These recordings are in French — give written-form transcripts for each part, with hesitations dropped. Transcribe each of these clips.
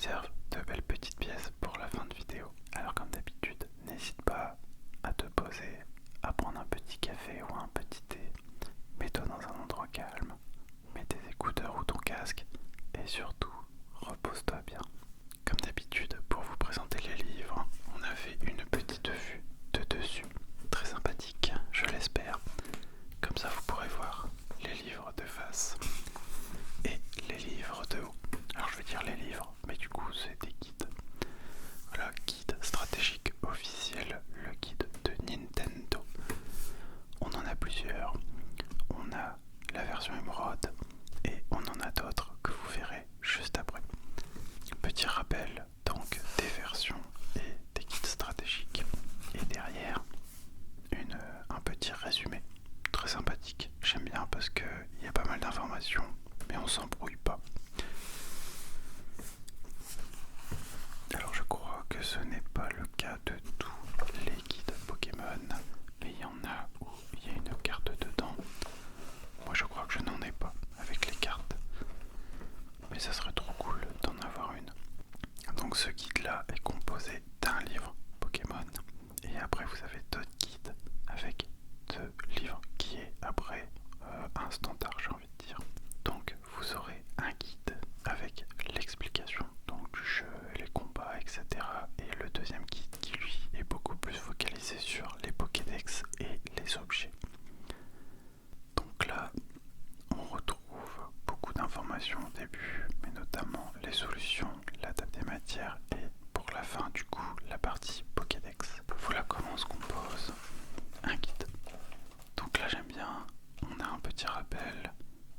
réserve de belles petites pièces pour la fin de vidéo. Alors comme d'habitude, n'hésite pas à te poser, à prendre un petit café ou un petit thé. Mets-toi dans un endroit calme, mets tes écouteurs ou ton casque et surtout, repose-toi bien. Comme d'habitude, pour vous présenter les livres, on a fait une petite vue de dessus, très sympathique, je l'espère. Comme ça vous pourrez voir les livres de face et les livres de haut. Alors je veux dire les livres, mais du coup c'est des guides. Voilà, guide stratégique officiel, le guide de Nintendo. On en a plusieurs. On a la version émeraude et on en a d'autres que vous verrez juste après. Petit rappel donc des versions et des guides stratégiques. Et derrière, un petit résumé très sympathique. J'aime bien parce qu'il y a pas mal d'informations, mais on s'embrouille pas. Alors je crois que ce n'est pas le cas de tous les guides Pokémon, mais il y en a où il y a une carte dedans. Moi je crois que je n'en ai pas avec les cartes, mais ça serait trop cool d'en avoir une. Donc ce guide là est composé d'un livre Pokémon, et après vous avez d'autres guides avec deux livres qui est après un standard, j'ai envie de dire. Donc vous aurez un guide avec l'explication donc du jeu, les combats, etc. Et le deuxième guide qui lui est beaucoup plus focalisé sur les Pokédex et les objets. Donc là, on retrouve beaucoup d'informations au début, mais notamment les solutions, la table des matières et pour la fin du coup la partie Pokédex. Voilà comment on se compose un guide. Donc là j'aime bien, on a un petit rappel,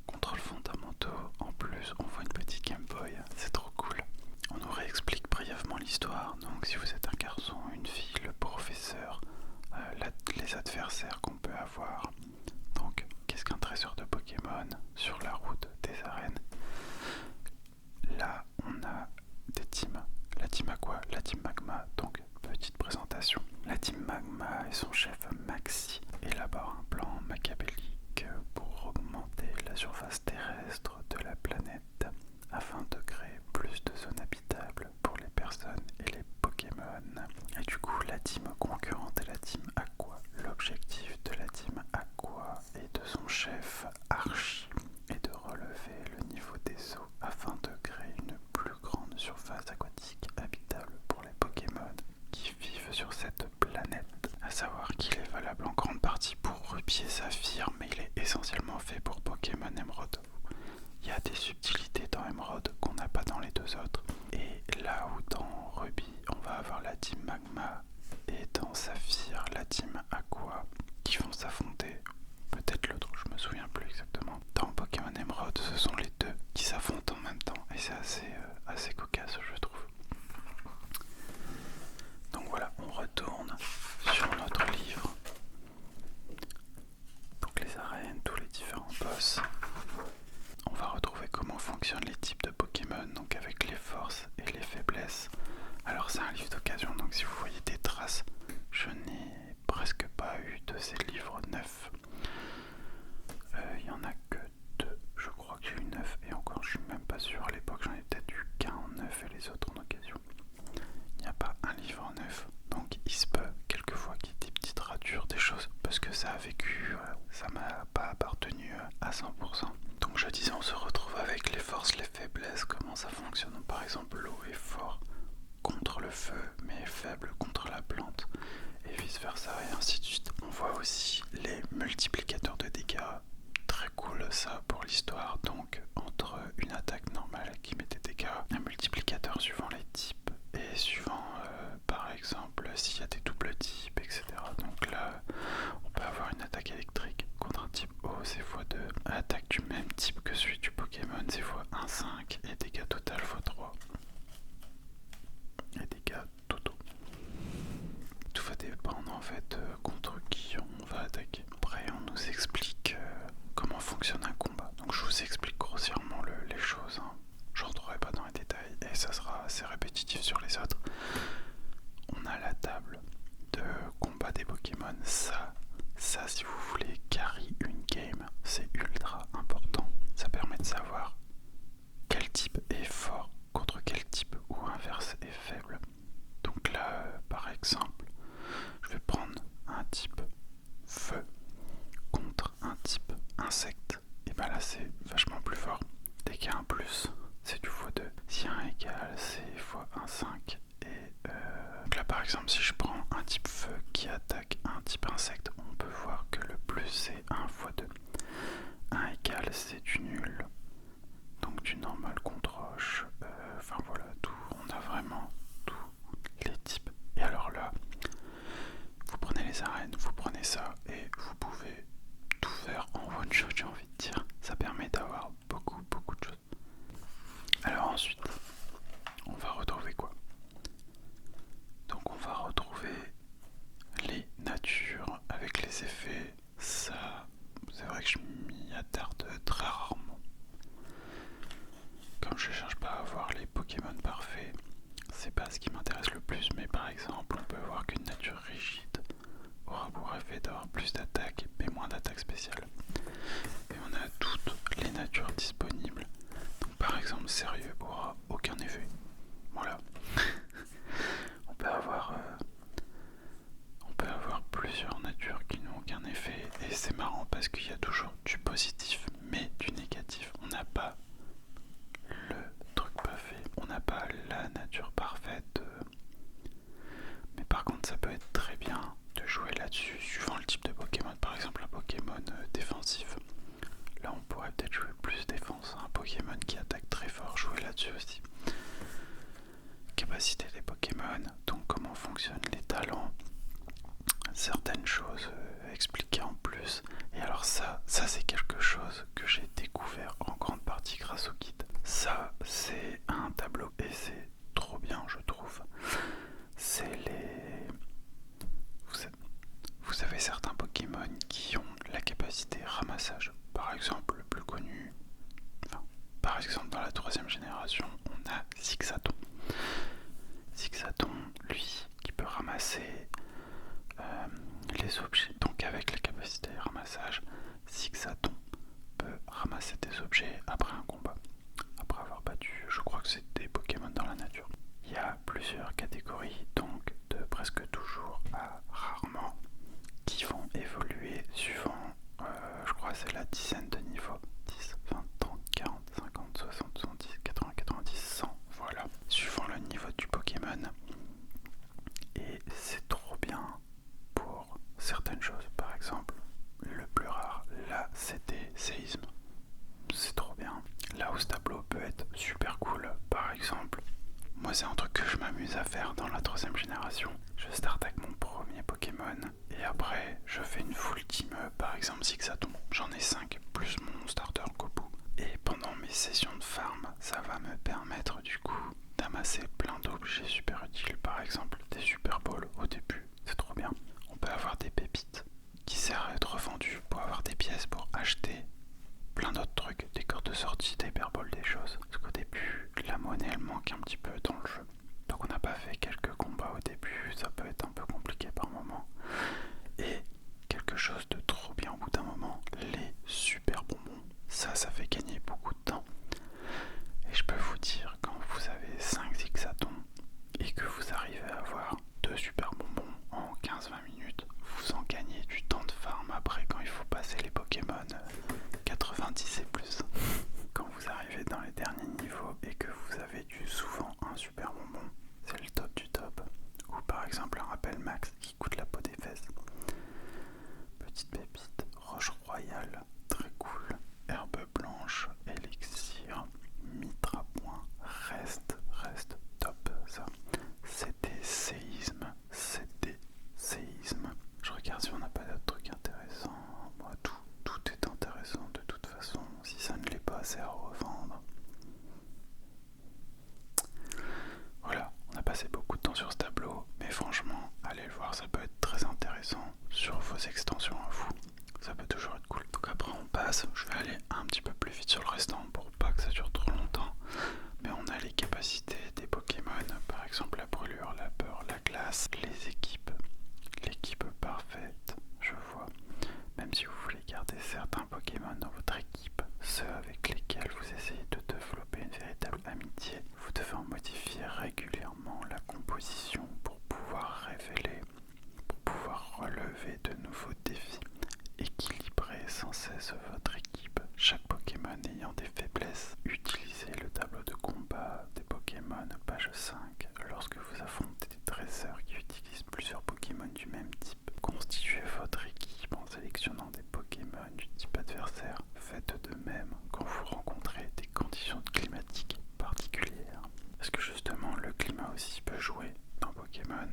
contrôle fondamentaux, en plus on voit une petite Game Boy, c'est trop cool. On nous réexplique brièvement l'histoire, donc si vous êtes un garçon, une fille, le professeur, les adversaires qu'on peut avoir. Donc qu'est-ce qu'un trésor de Pokémon sur la route des arènes? Là on a des teams. La team Aqua, la team Magma, donc petite présentation. La team Magma et son chef Maxi élaborent un plan machiavélique pour augmenter la surface terrestre de la planète afin de créer plus de zones habitables pour les personnes et les Pokémon. Et du coup la team concurrente est la team Aqua. L'objectif de la team Aqua et de son chef Archie est de relever le niveau des eaux afin de créer une plus grande surface aquatique habitable pour les Pokémon qui vivent sur cette planète. A savoir qu'il est valable en grande partie pour Ruby et Saphir, mais il est essentiellement fait pour Pokémon Emeraude. Il y a des subtilités dans Emeraude qu'on n'a pas dans les deux autres. Et là où dans Ruby on va avoir la team Magma et dans Saphir la team Aqua qui vont s'affronter. Peut-être l'autre, je me souviens plus exactement. Dans Pokémon Emeraude, ce sont les deux qui s'affrontent en même temps et c'est assez cocasse, je trouve. Donc voilà, on retourne sur notre livre. Donc les arènes, tous les différents boss. On va retrouver comment fonctionnent les types de Pokémon, donc avec les forces et les faiblesses. Alors c'est un livre d'occasion, donc si vous voyez des traces, je n'ai presque pas eu de ces livres neufs. Il y en a que deux, je crois que j'ai eu 9 et encore je suis même pas sûr, à l'époque j'en ai peut-être eu qu'un en neuf et les autres en occasion. Il n'y a pas un livre en neuf, donc il se peut quelquefois qu'il y ait des petites ratures, des choses, parce que ça a vécu, ça m'a pas appartenu à 100%. Donc je disais, on se retrouve avec les forces, les faiblesses, comment ça fonctionne. Donc, par exemple, l'eau est fort contre le feu, mais faible contre la plante, et vice versa, et ainsi de suite. On voit aussi les multiplicateurs de dégâts. Très cool ça pour l'histoire, donc entre une attaque normale qui met des dégâts, un multiplicateur suivant les types et suivant par exemple s'il y a des doubles types, etc. Donc là on peut avoir une attaque électrique contre un type eau, c'est x2, attaque du même type que celui du Pokémon, c'est x1,5 et dégâts total x3 et dégâts totaux. Tout va dépendre en fait contre qui on va attaquer. Après on nous explique comment fonctionne un combat. Donc je vous explique grossièrement les choses, hein. Je rentrerai pas dans les détails et ça sera assez répétitif sur les autres. On a la table de 1 égale C fois 1, 5. Et donc là par exemple, si je prends un type feu qui attaque un type insecte, on peut voir que le plus c'est 1 fois 2. 1 égale c'est du nul, donc du normal contre roche, enfin voilà, tout, on a vraiment tous les types. Et alors là, vous prenez les arènes, vous prenez ça et vous pouvez tout faire en one shot, j'ai envie de dire. Ça permet d'avoir beaucoup de choses. Alors ensuite, on va retrouver quoi? Donc on va retrouver les natures avec les effets. Ça, c'est vrai que je m'y attarde très rarement. Comme je cherche pas à avoir les Pokémon parfaits, c'est pas ce qui m'intéresse le plus, mais par exemple, on peut voir qu'une nature rigide aura pour effet d'avoir plus d'attaques mais moins d'attaques spéciales. Et on a toutes les natures disponibles. Donc par exemple, sérieux aura aucun effet. Voilà. on peut avoir plusieurs natures qui n'ont aucun effet, et c'est marrant parce qu'il y a toujours du positif mais du négatif. On n'a pas le truc parfait, on n'a pas la nature parfaite, mais par contre ça peut être très bien de jouer là-dessus suivant le type de Pokémon. Par exemple un Pokémon défensif, là on pourrait peut-être jouer plus défense. Un Pokémon qui attaque très fort, jouer là-dessus aussi. Capacité des Pokémon, donc comment fonctionnent les talents, certaines choses expliquées en plus. Et alors ça c'est quelque chose que j'ai découvert en grande partie grâce au guide. Ça c'est un tableau et c'est trop bien, je trouve. C'est les... Vous avez certains Pokémon qui ont la capacité ramassage. Par exemple, le plus connu, par exemple dans la 3e génération, on a Zigzaton. Zigzaton, lui, qui peut ramasser les objets. Donc avec la capacité de ramassage, Zigzaton peut ramasser des objets après un combat. Après avoir battu, je crois que c'est des Pokémon dans la nature. Il y a plusieurs catégories, donc de presque toujours à rarement, qui vont évoluer suivant, je crois que c'est la dizaine de niveaux. 10, 20, 30, 40, 50, 60, 70, 80, 90, 100, voilà. Suivant le niveau du Pokémon. Et c'est trop bien pour certaines choses. Par exemple, le plus rare, là, c'était séisme. C'est trop bien. Là où ce tableau peut être super cool, par exemple, moi c'est un truc que je m'amuse à faire dans la 3e génération. Je start avec mon premier Pokémon et après je fais une full team, par exemple Zigzaton. J'en ai 5 plus mon starter Gobu. Et pendant mes sessions de farm, ça va me permettre du coup d'amasser plein d'objets super utiles. Par exemple des Super Balls au début, c'est trop bien. On peut avoir des pépites qui servent à être revendues pour avoir des pièces pour acheter plein d'autres trucs, des cordes de sortie, des Hyperballs, des choses. Parce qu'au début, la monnaie elle manque un petit peu dans le jeu. Donc on n'a pas fait quelques combats au début, ça peut être un peu compliqué par moment. Et quelque chose de trop bien au bout d'un moment, les super bonbons. Ça fait gagner beaucoup de temps. Et je peux vous dire, quand vous avez 5 Zigzaton et que vous arrivez à avoir 2 super bonbons en 15-20 minutes, vous en gagnez du temps de farm après quand il faut passer les Pokémon 90 et plus. Quand vous arrivez dans les derniers niveaux et que vous avez souvent un super bonbon, c'est le top du top. Ou par exemple un rappel max qui coûte la peau des fesses. Petite pépite, roche royale, très cool. Herbe blanche, élixir, mitre à point, reste top ça. C'était séisme. Je regarde si on n'a pas d'autres trucs intéressants. Moi, tout est intéressant de toute façon. Si ça ne l'est pas, c'est à revendre. Voilà, on a passé beaucoup de temps sur ce tableau, mais franchement, allez le voir, ça peut être très intéressant sur vos extensions à vous. Ça peut toujours être cool. Donc après on passe, je vais aller un petit peu plus vite sur le restant pour pas que ça dure trop longtemps. Mais on a les capacités des Pokémon, par exemple la brûlure, la peur, la glace, les équipes, l'équipe parfaite, je vois. Même si vous voulez garder certains Pokémon dans votre équipe, ceux avec lesquels vous essayez de développer une véritable amitié, vous devez en modifier régulièrement la composition pour pouvoir révéler, pour pouvoir relever de nouveaux défis. Pokémon, page 5. Lorsque vous affrontez des dresseurs qui utilisent plusieurs Pokémon du même type, constituez votre équipe en sélectionnant des Pokémon du type adversaire. Faites de même quand vous rencontrez des conditions climatiques particulières. Parce que justement, le climat aussi peut jouer dans Pokémon.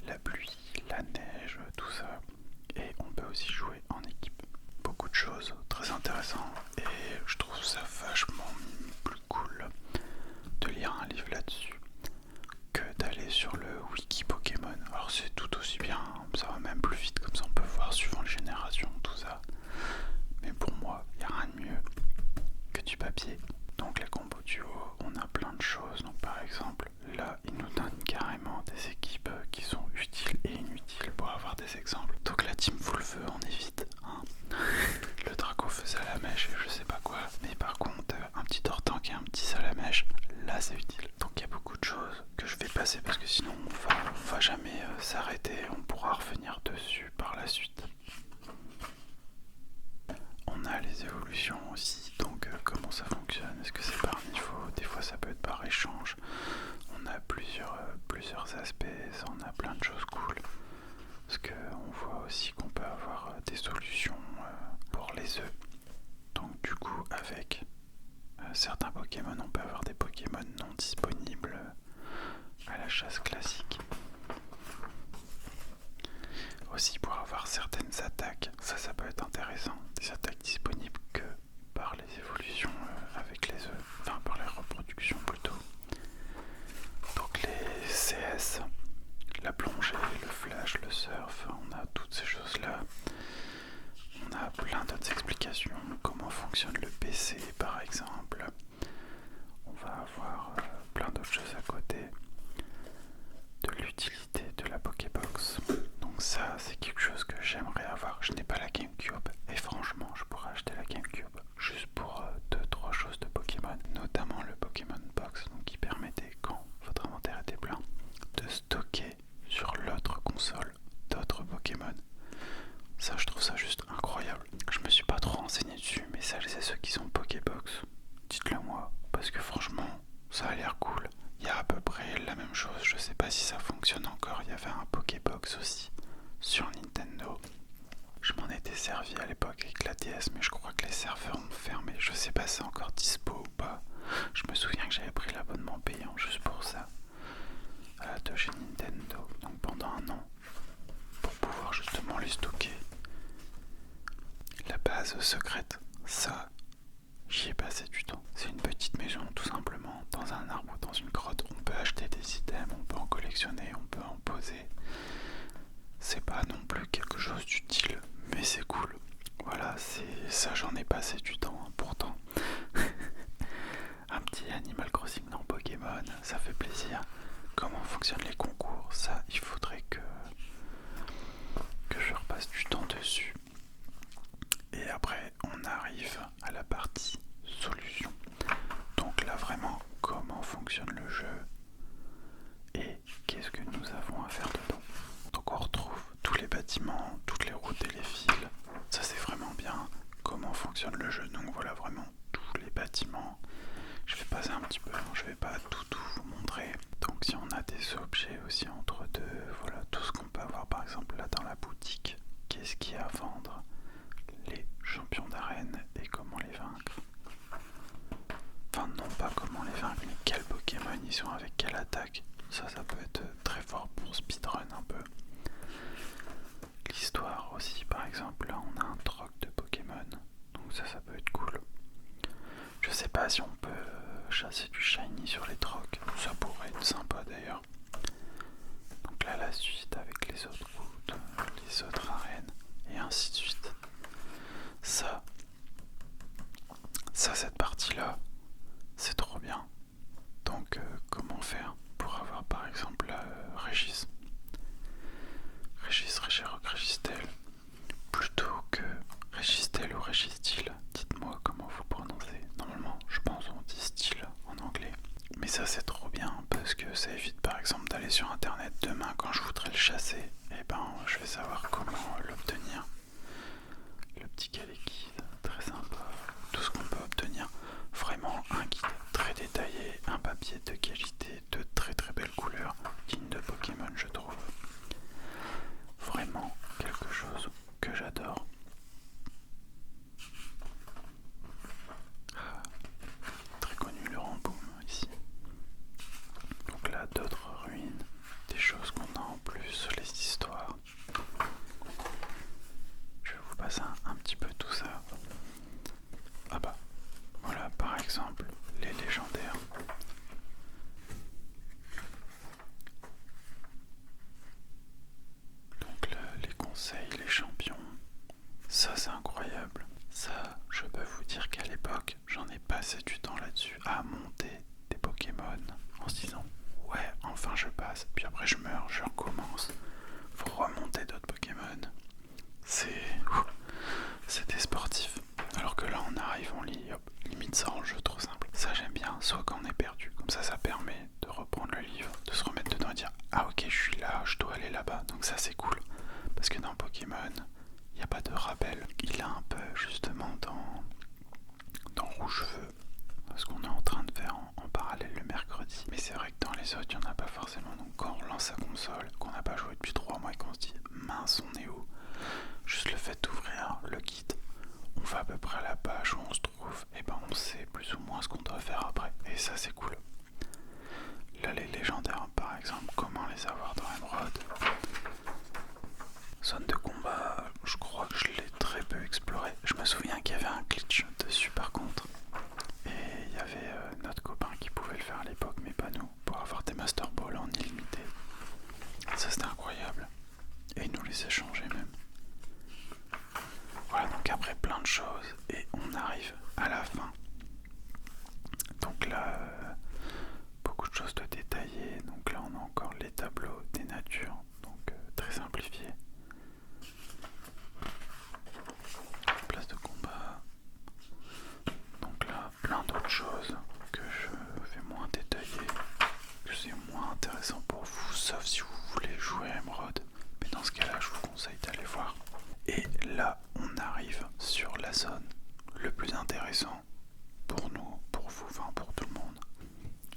La pluie, la neige, tout ça. Et on peut aussi jouer en équipe. Beaucoup de choses très intéressantes et je trouve ça vachement plus cool de lire un livre là-dessus que d'aller sur le wiki Pokémon. Alors c'est tout aussi bien, ça va même plus vite, comme ça on peut voir suivant les générations, tout ça. Mais pour moi, il n'y a rien de mieux que du papier. Donc les combos duo, on a plein de choses. Donc par exemple, là, ils nous donnent carrément des équipes qui sont utiles et inutiles pour avoir des exemples. Donc la team full feu, on évite. Hein. Le Draco feu Salamèche et je sais pas quoi. Mais par contre, un petit Tortank et un petit Salamèche, là c'est utile. Donc il y a beaucoup de choses que je vais passer parce que sinon on va jamais s'arrêter. On pourra revenir dessus par la suite. On a les évolutions aussi, donc comment ça fonctionne, est-ce que c'est par niveau, des fois ça peut être par échange, on a plusieurs aspects, on a plein de choses cool, parce qu'on voit aussi qu'on peut avoir des solutions pour les œufs, donc du coup avec certains Pokémon on peut avoir des Pokémon non disponibles à la chasse classique. Aussi pour avoir certaines attaques, ça peut être intéressant, des attaques disponibles que par les évolutions avec les œufs, enfin par les reproductions plutôt. Donc les CS, la plongée, le flash, le surf, on a toutes ces choses là. On a plein d'autres explications, comment fonctionne le PC par exemple. On va avoir plein d'autres choses à côté. De l'utilité de la Pokébox. Donc ça, c'est quelque chose que j'aimerais avoir. Je n'ai pas la GameCube et franchement, je pourrais acheter la GameCube juste pour 2-3 choses de Pokémon, notamment le Pokémon Box, donc qui permettait, quand votre inventaire était plein, de stocker sur l'autre console d'autres Pokémon. Ça, je trouve ça juste incroyable. Je me suis pas trop renseigné dessus, mais celles et ceux qui sont Pokébox, dites-le moi, parce que franchement, ça a l'air cool. Il y a à peu près la même chose, je sais pas si ça fonctionne encore, il y avait un Pokébox aussi sur Nintendo. Je m'en étais servi à l'époque avec la DS, mais je crois que les serveurs ont fermé, je sais pas si c'est encore dispo ou pas. Je me souviens que j'avais pris l'abonnement payant juste pour ça, de chez Nintendo, donc pendant un an, pour pouvoir justement les stocker. La base secrète, ça, j'y ai passé du temps. C'est une petite maison tout simplement, dans un arbre ou dans une grotte. On peut acheter des items, on peut en collectionner, on peut en poser. C'est pas non plus quelque chose d'utile, mais c'est cool. Voilà, c'est ça, j'en ai passé du temps, hein, pourtant. Un petit Animal Crossing dans Pokémon, ça fait plaisir. Comment fonctionnent les concours, ça, il faudrait que je repasse du temps dessus. Et après, on arrive à la partie solution. Donc là, vraiment, comment fonctionne le jeu et qu'est-ce que nous avons à faire dedans. Donc on retrouve tous les bâtiments, toutes les routes et les fils. Ça, c'est vraiment bien. Comment fonctionne le jeu. Donc voilà, vraiment tous les bâtiments. Je vais passer un petit peu, je vais pas tout vous montrer. Donc si on a des objets aussi entre deux, voilà, tout ce qu'on peut avoir par exemple là dans la boutique. Qu'est-ce qu'il y a à vendre? Les champions d'arène et comment les vaincre. Enfin non pas comment les vaincre, mais quels Pokémon ils sont avec quelle attaque. Ça peut être très fort pour speedrun un peu. L'histoire aussi, par exemple, là on a un troc de Pokémon. Donc ça peut être cool. Je sais pas si on peut chasser du shiny sur les trocs. Ça pourrait être sympa d'ailleurs. Donc là la suite avec les autres routes, les autres arènes et ainsi de suite. Ça cette partie là, c'est trop bien. Donc comment faire pour avoir par exemple Régis, Regirock, Registel, plutôt que Registel ou Registil. Dites-moi comment vous prononcez. Normalement, je pense on dit style en anglais. Mais ça c'est trop bien parce que ça évite par exemple d'aller sur internet demain quand je voudrais le chasser. Et ben je vais savoir comment l'obtenir. Le petit Caléquide, très sympa. Tout ce qu'on peut obtenir. Vraiment un guide très très détaillé, un papier de qualité, de très très belles couleurs, digne de Pokémon je trouve. Vraiment quelque chose que j'adore. Très connu le Ramboom ici. Donc là d'autres ruines, des choses qu'on a en plus, les histoires. Je vais vous passer un petit peu tout ça. Ah bah voilà par exemple les légendaires. Donc là, les conseils, les champions, ça c'est incroyable. Ça, je peux vous dire qu'à l'époque, j'en ai passé du temps là-dessus à monter des Pokémon en se disant ouais, enfin je passe. Puis après je meurs, je recommence. Faut remonter d'autres Pokémon. C'était sportif. Alors que là on arrive, on lit, hop, limite ça rend le jeu trop simple. Ça j'aime bien, soit quand on est perdu. Comme ça permet de reprendre le livre, de se remettre dedans et dire ah ok je suis là, je dois aller là-bas. Donc ça c'est cool. Parce que dans Pokémon, il n'y a pas de rappel. Il a un peu justement dans Rouge-Feu, ce qu'on est en train de faire en parallèle le mercredi. Mais c'est vrai que dans les autres, il n'y en a pas forcément. Donc quand on lance sa console, qu'on n'a pas joué depuis 3 mois et qu'on se dit mince on est où, juste le fait d'ouvrir le guide, on va à peu près à la page où on se trouve, et ben on sait plus ou moins ce qu'on doit faire après. Et ça c'est cool. Là les légendaires par exemple, comment les avoir dans Emerald. Zone de combat, je crois que je l'ai très peu exploré. Je me souviens qu'il y avait un glitch dessus par contre. Et il y avait notre copain qui pouvait le faire à l'époque, mais pas nous, pour avoir des Master Ball en illimité. Ça c'était incroyable. Et il nous les échangeait même. Voilà, donc après plein de choses, et on arrive à la fin. Donc là, beaucoup de choses de détailler. Donc là on a encore les tableaux des natures, donc très simplifiés. Place de combat. Donc là, plein d'autres choses que je vais moins détailler, que c'est moins intéressant pour vous, sauf si vous voulez jouer à Emerald. Mais dans ce cas-là, je vous conseille d'aller voir. Et là, on arrive sur la zone le plus intéressant pour nous, pour vous, enfin pour tout le monde.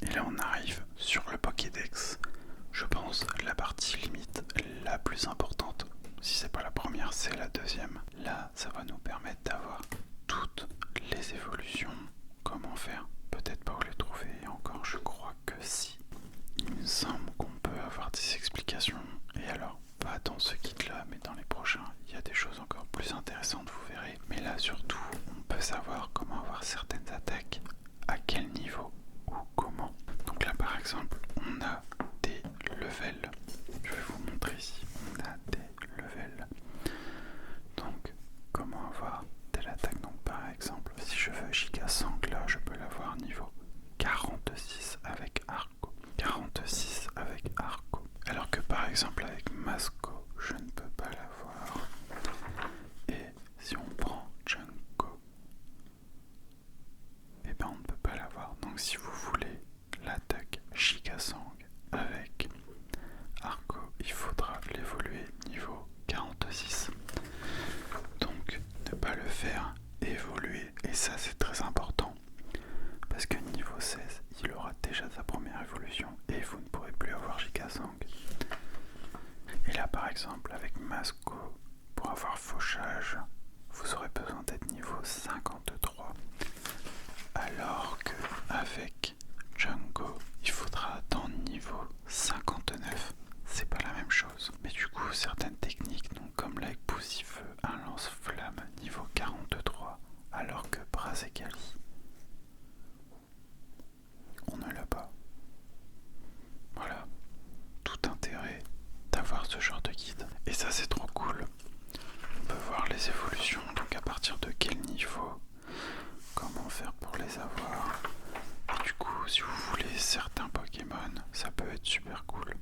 Et là, on arrive sur le Pokédex. Je pense la partie limite la plus importante. Si c'est pas la première, c'est la deuxième. Là, ça va nous permettre d'avoir toutes les évolutions. Comment faire? Peut-être pas où les trouver. Et encore, je crois que si. Il me semble qu'on peut avoir des explications. Et alors, pas dans ce guide-là, mais dans les prochains, il y a des choses encore plus intéressantes, vous verrez. Mais là, surtout, on peut savoir comment avoir certaines attaques, à quel niveau ou comment. Donc là, par exemple, on a des levels. Je vais vous montrer ici. On a des levels. Donc, comment avoir telle attaque? Donc, par exemple, si je veux Giga Sang, là, je peux l'avoir niveau 46 avec Arco. 46 avec Arco. Alors que par exemple avec Masco, je ne peux pas l'avoir. Et si on prend Junko, et ben on ne peut pas l'avoir. Donc si vous voulez l'attaque Gigasang avec Arco, il faudra l'évoluer niveau 46. Donc ne pas le faire évoluer. Et ça c'est très important. Parce que niveau 16, il aura déjà sa première évolution et vous ne pourrez plus avoir Gigasang. Et là par exemple avec Masco, pour avoir Fauchage, vous aurez besoin d'être niveau 53. Alors que avec Django, il faudra attendre niveau 59. C'est pas la même chose. Mais du coup, certaines techniques, donc comme là avec Poussifeu, un lance-flamme niveau 43, alors que Brazekali, on ne l'a pas. Voilà, tout intérêt d'avoir ce genre de guide. Et ça c'est trop cool. On peut voir les évolutions, donc à partir de quel niveau, comment faire pour les avoir. Et du coup, si vous voulez certains Pokémon, ça peut être super cool.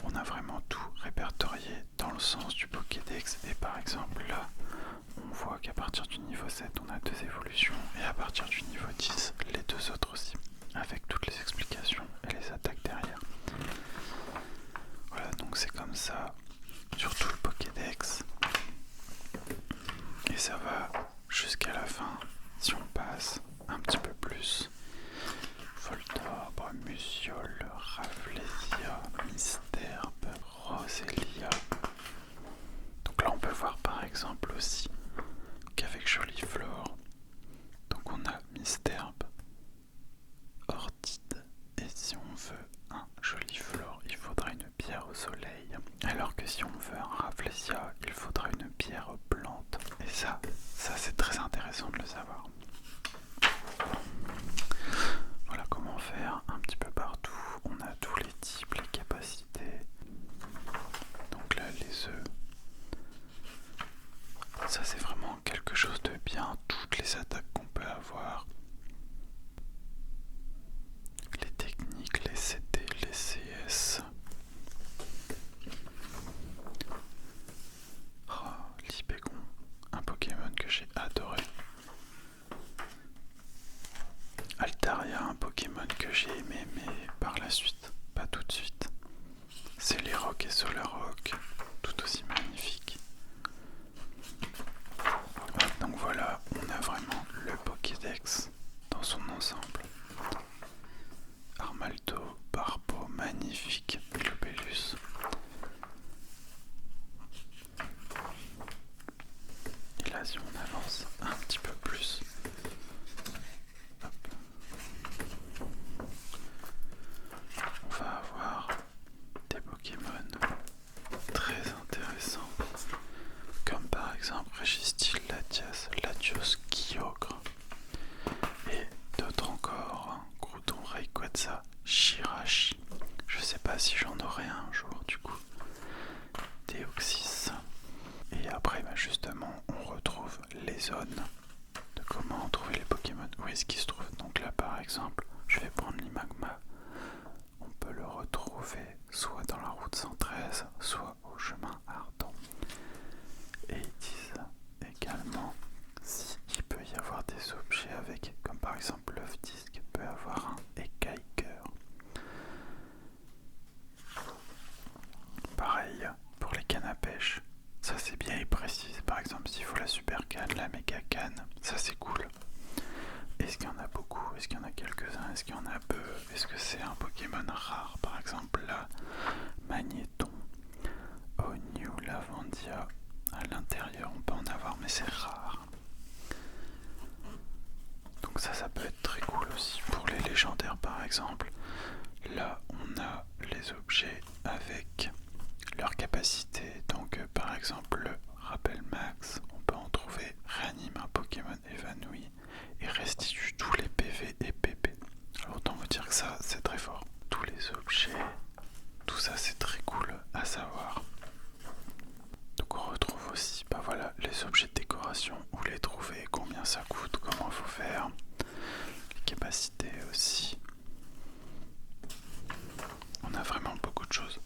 On a vraiment tout répertorié dans le sens du Pokédex. Et par exemple là, on voit qu'à partir du niveau 7, on a 2 évolutions. Et à partir du niveau 10, les 2 autres aussi. Avec toutes les explications et les attaques derrière. Voilà, donc c'est comme ça sur tout le Pokédex. ça va jusqu'à la fin. Si on passe un petit peu plus, Voltorbe, Musiole, Rafflesia, Misterbe, Roselia. Donc là on peut voir par exemple aussi qu'avec Joliflore, donc on a Misterbe, Ortide, et si on veut un Joliflore, il faudra une pierre au soleil, alors que si on veut un Rafflesia, il faudra une pierre plante. Et ça c'est très intéressant de le savoir. Voilà comment faire un petit peu partout. On a tous les types, les capacités. Donc là, les œufs. Ça, c'est vraiment quelque chose de bien. Toutes les attaques qu'on peut avoir. Les techniques, les CD, les CS. Oh, Libégon, un Pokémon que j'ai adoré. Altaria, un Pokémon que j'ai aimé, mais par la suite, pas tout de suite. C'est les Rock et Solarrock, tout aussi magnifiques. Donc voilà, on a vraiment le Pokédex dans son ensemble. Armaldo, Barbo, magnifique, Globellus. Et là, si on avance un petit peu plus, hop, on va avoir des Pokémon très intéressants, comme par exemple Régistil, Latias, Latios, Kyogre, et d'autres encore, Groudon, Rayquaza, Shirashi. Je sais pas si j'en aurai un jour du coup. Deoxys. Et après, justement, on retrouve les zones de comment trouver les Pokémon. Où est-ce qu'ils se trouvent? Donc là, par exemple, je vais prendre l'Imagma. On peut le retrouver soit dans la route 113, soit au chemin ardent. Et ils disent également s'il peut y avoir des objets avec, comme par exemple l'œuf disque peut avoir un écaille-cœur. Pareil pour les cannes à pêche. Ça c'est bien et précis. Par exemple s'il faut la super canne, la méga canne, ça c'est cool. Est-ce qu'il y en a beaucoup? Est-ce qu'il y en a quelques-uns? Est-ce qu'il y en a peu? Est-ce que c'est un Pokémon rare? Par exemple là, Magnéton, Onyu, Lavandia. À l'intérieur on peut en avoir mais c'est rare. Donc ça peut être très cool aussi. Pour les légendaires par exemple, là on a les objets avec leur capacité. Donc par exemple le rappel max, on peut en trouver, réanime un Pokémon évanoui et restitue tous les PV et PP. Alors autant vous dire que ça c'est très fort. Tous les objets, tout ça c'est très cool à savoir. Donc on retrouve aussi voilà, les objets de décoration, où les trouver, combien ça coûte, comment il faut faire, les capacités aussi. On a vraiment beaucoup de choses.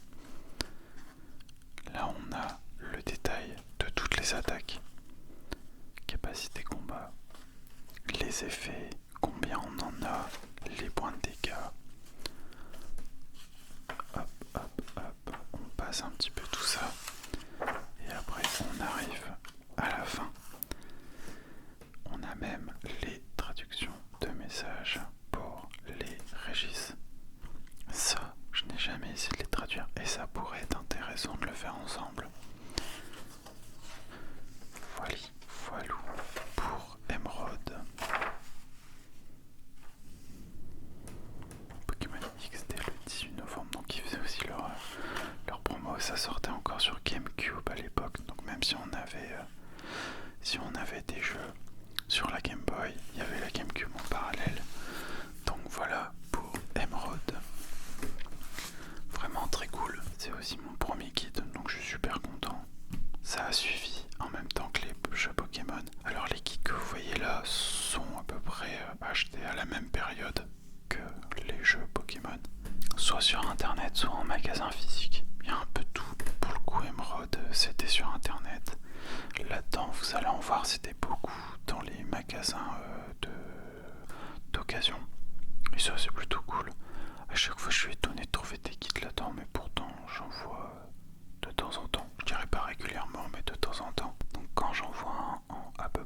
Là on a le détail de toutes les attaques, capacité combat, les effets, combien on en a, les points de dégâts. Hop, hop, hop, on passe un petit peu tout ça. Et après on arrive à la fin. On a même les traductions de messages pour les Régis. Ça, je n'ai jamais essayé de les traduire et ça pourrait être intéressant de le faire ensemble. Voilou pour Emeraude. Pokémon XD le 18 novembre, donc ils faisaient aussi leur promo. Ça sortait encore sur GameCube à l'époque, donc même si on avait des jeux sur la Game Boy, il y avait la GameCube en parallèle. Donc voilà pour Emeraude. Vraiment très cool. C'est aussi mon premier guide, donc je suis super content. Ça a suivi en même temps que les jeux Pokémon. Alors les guides que vous voyez là sont à peu près achetés à la même période que les jeux Pokémon. Soit sur internet, soit en magasin physique. Il y a un peu tout. Pour le coup, Emeraude, c'était sur internet. Là-dedans, vous allez en voir, c'était beaucoup dans les magasins d'occasion. Et ça, c'est plutôt cool. À chaque fois, je suis étonné de trouver des guides là-dedans, mais pourtant, j'en vois de temps en temps. Je dirais pas régulièrement, mais de temps en temps. Donc, quand j'en vois un en à peu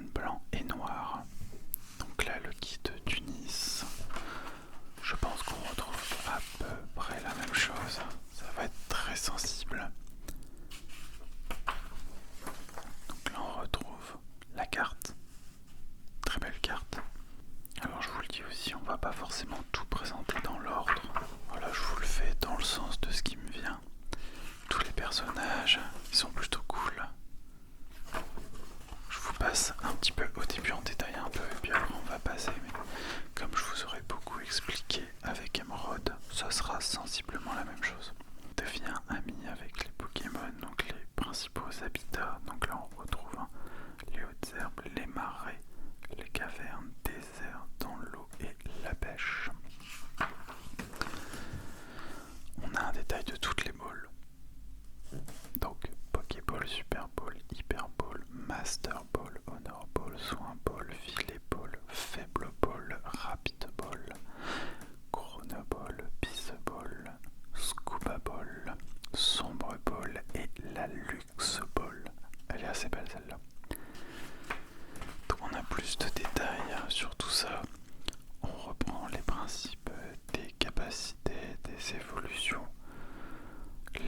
blanc et noir. Donc là, le kit Tunis, je pense qu'on retrouve à peu près la même chose. Ça va être très sensible. Donc là, on retrouve la carte. Très belle carte. Alors je vous le dis aussi, on va pas forcément tout présenter dans l'ordre. Voilà, je vous le fais dans le sens de ce qui me vient. Tous les personnages, ils sont plutôt cool. Je vous passe un petit peu au début en détail un peu, et puis alors on va passer. Mais comme je vous aurais beaucoup expliqué avec Emeraude, ça sera sensiblement la même chose. On devient ami avec les Pokémon, donc les principaux habitats. Donc là on retrouve les hautes herbes, les marais, les cavernes, déserts dans l'eau et la pêche. On a un détail de toutes les balls. Donc Pokéball, Super Ball, Hyper Ball, Master Ball, Honor Ball, Soin Ball, Filet Ball, Faible Ball, Rapid Ball, Chrono Ball, Peace Ball, Scuba Ball, Sombre Ball et la Luxe Ball. Elle est assez belle celle-là. Donc on a plus de détails sur tout ça. On reprend les principes des capacités, des évolutions,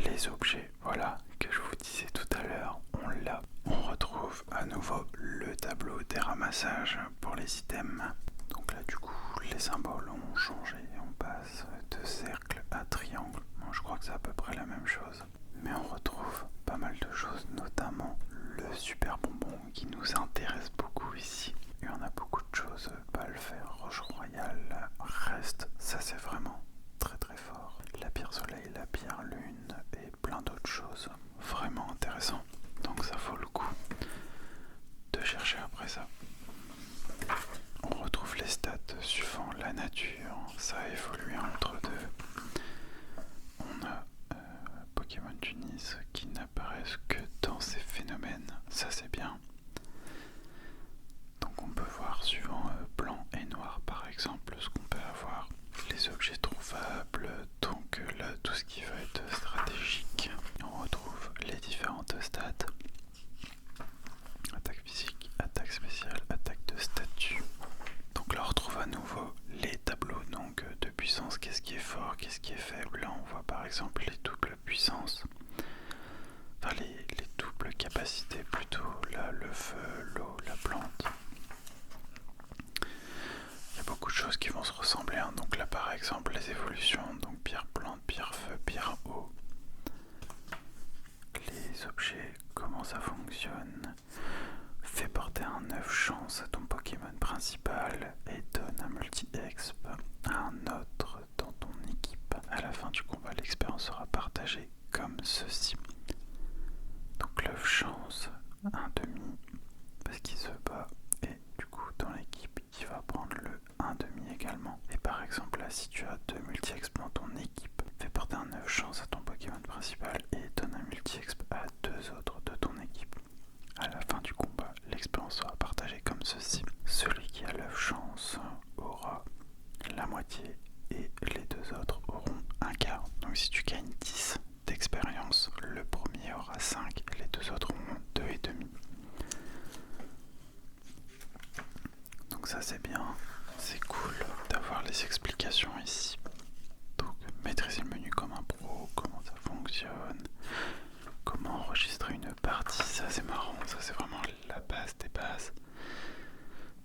les objets, voilà, que je vous disais tout à l'heure, on l'a. On retrouve à nouveau le tableau des ramassages pour les items. Donc là du coup les symboles ont changé, on passe de cercle à triangle. Bon, je crois que c'est à peu près la même chose. Mais on retrouve pas mal de choses, notamment le super bonbon qui nous intéresse beaucoup ici. Et on a beaucoup de choses, Balfer, Roche Royale, Reste, ça c'est vraiment très très fort. La pierre soleil, la pierre lune et plein d'autres choses vraiment intéressant. Donc ça vaut le coup de chercher après ça. On retrouve les stats suivant la nature, ça a évolué entre deux. On a Pokémon Tunis qui n'apparaissent que dans ces phénomènes, ça c'est bien. Donc on peut voir suivant blanc et noir par exemple ce qu'on peut avoir. Les objets trouvables, donc là tout ce qui va être stratégique. On retrouve les différentes stats. Attaque physique, attaque spéciale, attaque de statut. Donc là on retrouve à nouveau les tableaux donc, de puissance, qu'est-ce qui est fort, qu'est-ce qui est faible. Là on voit par exemple les doubles puissances. Enfin les doubles capacités plutôt. Là le feu, l'eau, la plante. Il y a beaucoup de choses qui vont se ressembler, hein. Donc là par exemple les évolutions, donc pierre plante, pierre feu, pierre eau. Les objets, comment ça fonctionne. Fais porter un 9 chance à ton Pokémon principal et donne un multi-exp à un autre dans ton équipe. À la fin du combat, l'expérience sera partagée comme ceci. Donc 9 chance, un demi, parce qu'il se bat, et du coup dans l'équipe il va prendre le 1 demi également. Et par exemple là, si tu as 2 multi-exp dans ton équipe, fais porter un 9 chance à ton Pokémon principal et donne un multi-exp à 2 autres de ton équipe. À la fin du combat, l'expérience sera partagée comme ceci. Celui qui a 9 chances aura la moitié et les 2 autres auront un quart. Donc si tu gagnes 10 d'expérience, le premier aura 5 et les 2 autres auront 2 et demi. Donc ça c'est bien, c'est cool d'avoir les explications ici. Donc maîtriser le menu comme un pro, comment ça fonctionne, comment enregistrer une partie, ça c'est marrant, ça c'est vraiment la base des bases.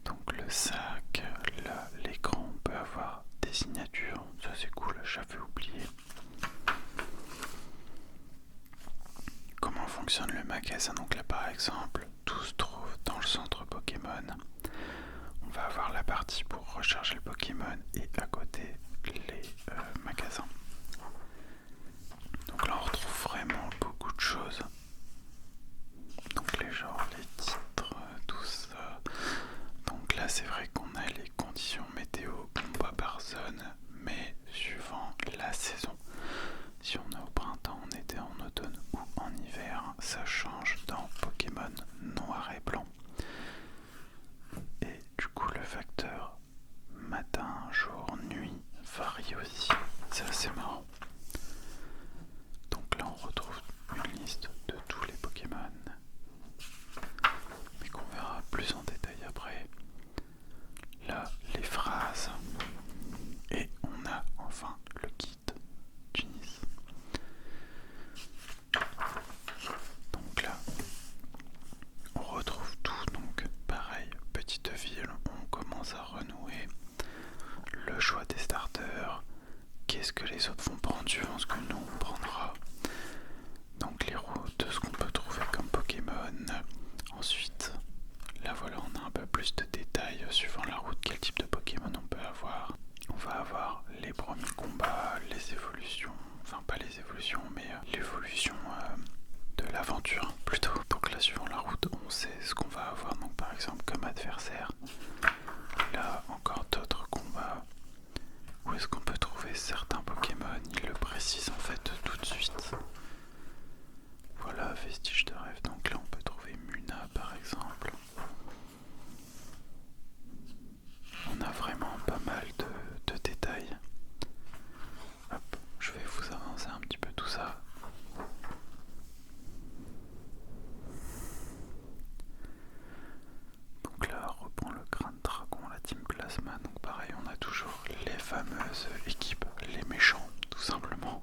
Donc le sac, là l'écran, on peut avoir des signatures, ça c'est cool, j'avais oublié. Comment fonctionne le magasin, donc là par exemple, tout se trouve dans le centre Pokémon. On va avoir la partie pour recharger le Pokémon et à côté les magasins. Donc là on retrouve vraiment beaucoup de choses. Donc les genres, les titres, tout ça. Donc là c'est vrai qu'on a les conditions météo combat par zone, mais suivant la saison. Si on est au printemps, en été, en automne ou en hiver, ça change dans Pokémon noir et blanc. Et du coup le facteur matin, jour, nuit varie aussi. C'est assez marrant. Donc là on retrouve une liste de tous les Pokémon, mais qu'on verra plus en détail. adversaires. Là, encore d'autres combats. Où est-ce qu'on peut trouver certains Pokémon? Il le précise en fait tout de suite. Voilà, vestige de rêve. Donc là, on peut trouver Muna par exemple. On a vraiment pas mal de détails. Hop, je vais vous avancer un petit peu tout ça. Donc là, reprend le crâne dragon, la team plasma. Donc pareil, on a toujours les fameuses équipes, les méchants, tout simplement.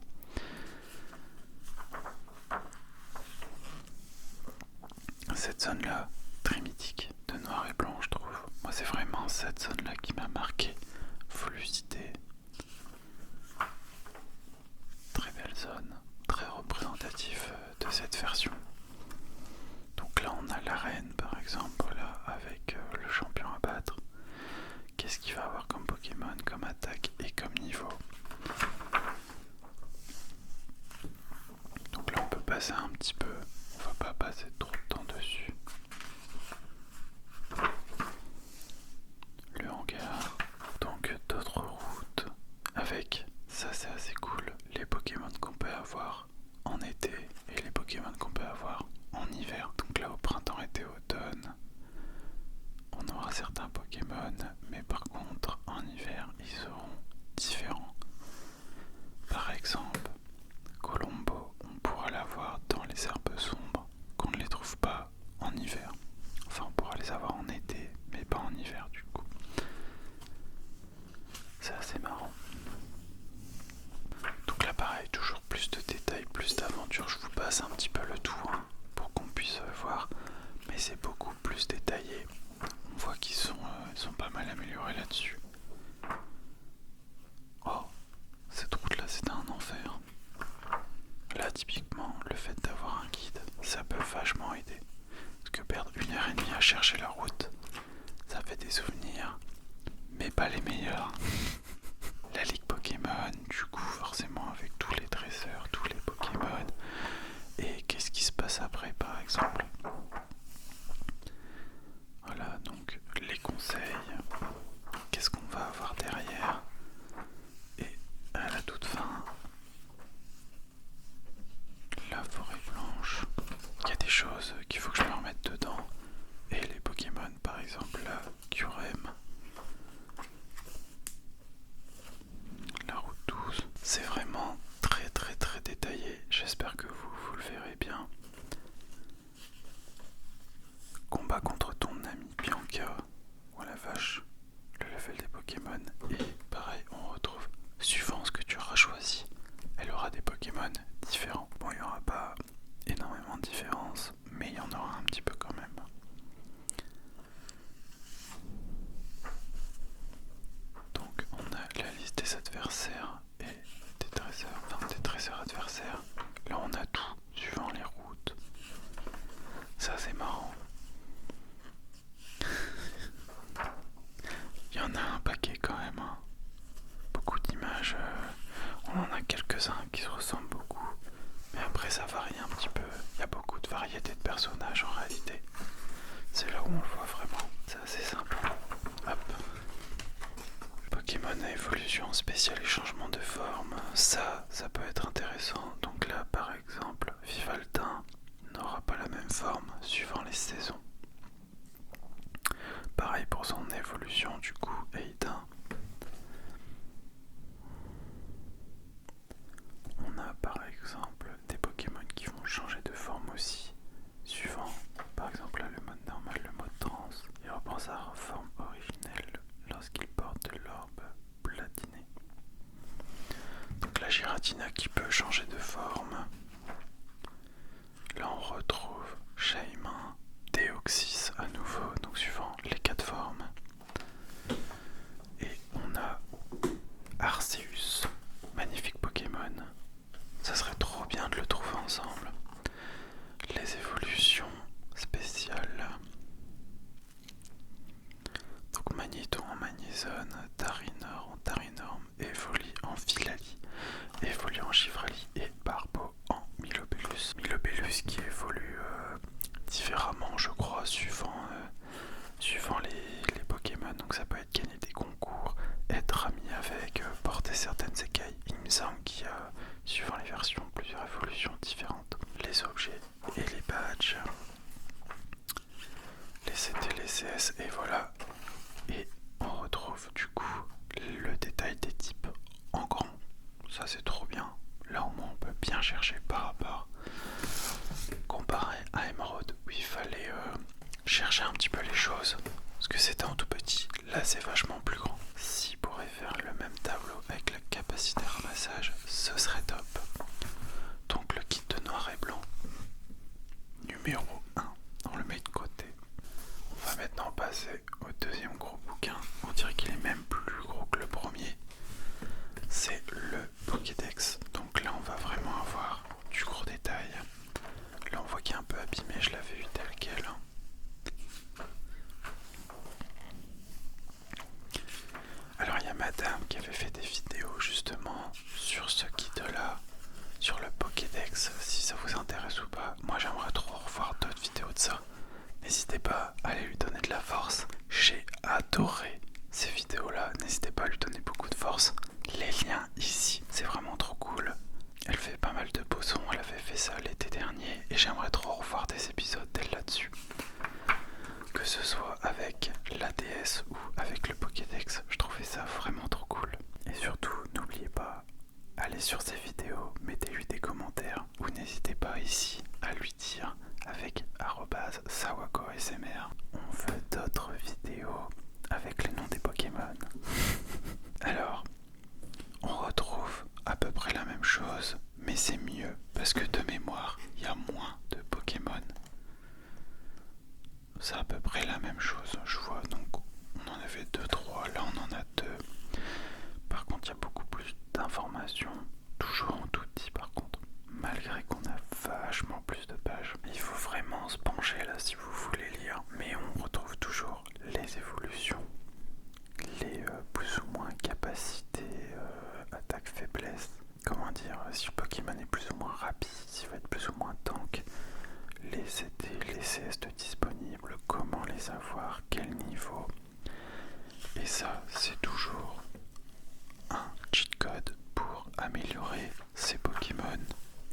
Cette zone-là, très mythique, de noir et blanc, je trouve. Moi, c'est vraiment cette zone-là qui m'a marqué. Volucité. Très belle zone, très représentatif de cette version. Donc là, on a l'arène, par exemple, là, avec le champion à battre. Qu'est-ce qu'il va avoir comme Pokémon, comme attaque et comme niveau? Donc là, on peut passer un petit peu. On va pas passer trop de temps dessus. Le hangar, donc d'autres routes avec, ça c'est assez cool, les Pokémon qu'on peut avoir en été et les Pokémon qu'on peut avoir en hiver. Donc là au printemps, été, automne, on aura certains Pokémon, mais par contre en hiver ils seront différents. Par exemple, Colombo, on pourra l'avoir dans les herbes sombres qu'on ne les trouve pas en hiver. Enfin, on pourra les avoir en été, mais pas en hiver du coup. C'est assez marrant. Donc là pareil, toujours plus de détails, plus d'aventures. Je vous passe un petit peu le tout pour qu'on puisse voir. Mais c'est beaucoup plus détaillé. On voit qu'ils sont pas mal améliorés là-dessus. Oh, cette route là c'était un enfer. Là typiquement, le fait d'avoir un guide, ça peut vachement aider. Parce que perdre 1h30 à chercher la route, ça fait des souvenirs, mais pas les meilleurs. La ligue Pokémon, du coup forcément avec tous les dresseurs, tous les Pokémon. Et qu'est-ce qui se passe après par exemple? Voilà, donc les conseils, qu'est-ce qu'on va avoir derrière? Et à la toute fin, la forêt blanche. Il y a des choses qu'il faut que je me remette dedans. Et les Pokémon par exemple, la Kyurem, la route 12. C'est vraiment très très très détaillé. J'espère que vous le verrez bien. Combat contre ton ami Bianca. Oh la vache. Le level des Pokémon. Et pareil, on retrouve, suivant ce que tu auras choisi, elle aura des Pokémon différents. Bon, il n'y aura pas énormément de différence, mais il y en aura un petit peu quand même. Donc on a la liste des adversaires et des dresseurs, enfin des dresseurs adversaires. Là on a tout, suivant les routes. Ça c'est marrant. Il y en a un paquet quand même. Beaucoup d'images. On en a quelques-uns qui se ressemblent beaucoup. Mais après ça varie un petit peu. Il y a beaucoup de variétés de personnages en réalité. C'est là où on le voit vraiment. C'est assez simple. Hop. Pokémon à évolution spéciale et changement de forme. Ça peut être intéressant. Donc là par exemple, Vivaltin n'aura pas la même forme suivant les saisons. Pareil pour son évolution du coup, Aiden. On a par exemple des Pokémon qui vont changer de forme aussi, suivant par exemple là, le mode normal, le mode trans. Il reprend sa forme originelle lorsqu'il porte l'orbe platiné. Donc la Giratina qui peut changer de forme. Là on retrouve Shaymin, Deoxys à nouveau, donc suivant les 4 formes. Et on a Arceus, magnifique Pokémon. Ça serait trop bien de le trouver ensemble. Les évolutions spéciales. Donc Magnéton en Magnézone, Tarinor en Tarinorm, Evoli en Philalie, Evoli en Chivrali et Barbo en Milobellus. Milobellus qui évolue différemment je crois suivant Voilà. Et on retrouve du coup le détail des types en grand. Ça c'est trop bien. Là au moins on peut bien chercher par rapport comparé à Emerald où il fallait chercher un petit peu les choses. Parce que c'était en tout petit. Là c'est vachement plus grand. S'il pourrait faire le même tableau avec la capacité de ramassage, ce serait top. Donc le kit de noir et blanc numéro 1, on le met de côté. On va maintenant passer au deuxième gros bouquin. On dirait qu'il est même plus gros que le premier. C'est le Pokédex. Donc là on va vraiment avoir du gros détail. Là on voit qu'il est un peu abîmé, je l'avais eu tel quel. Alors il y a madame qui avait fait des vidéos justement sur ce kit là, sur le Pokédex, si ça vous intéresse ou pas. Moi j'aimerais trop revoir d'autres vidéos de ça. N'hésitez pas à aller lui donner de la force. J'ai adoré ces vidéos là, n'hésitez pas à lui donner beaucoup de force. Les liens ici, c'est vraiment trop cool. Elle fait pas mal de beaux sons, elle avait fait ça l'été dernier et j'aimerais trop revoir des épisodes d'elle là-dessus. Que ce soit avec la DS ou avec le Pokédex, je trouvais ça vraiment trop cool. Et surtout, n'oubliez pas, allez sur ses vidéos, mettez-lui des commentaires ou n'hésitez pas ici à lui dire avec @sawako_smr. On veut d'autres vidéos avec les noms des Pokémon. Alors, on retrouve à peu près la même chose, mais c'est mieux parce que de mémoire, il y a moins de Pokémon. C'est à peu près la même chose, je vois. Donc, on en avait 2-3, là on en a 2. Par contre, il y a beaucoup plus d'informations, toujours en tout petit par contre, malgré qu'on a vachement plus de pages. Il faut vraiment se pencher là si vous voulez lire, mais on retrouve toujours les évolutions, les plus ou moins capacités, attaque, faiblesse. Comment dire, si le Pokémon est plus ou moins rapide, s'il va être plus ou moins tank, les CD, les CS disponibles, comment les avoir, quel niveau. Et ça, c'est toujours un cheat code pour améliorer ses Pokémon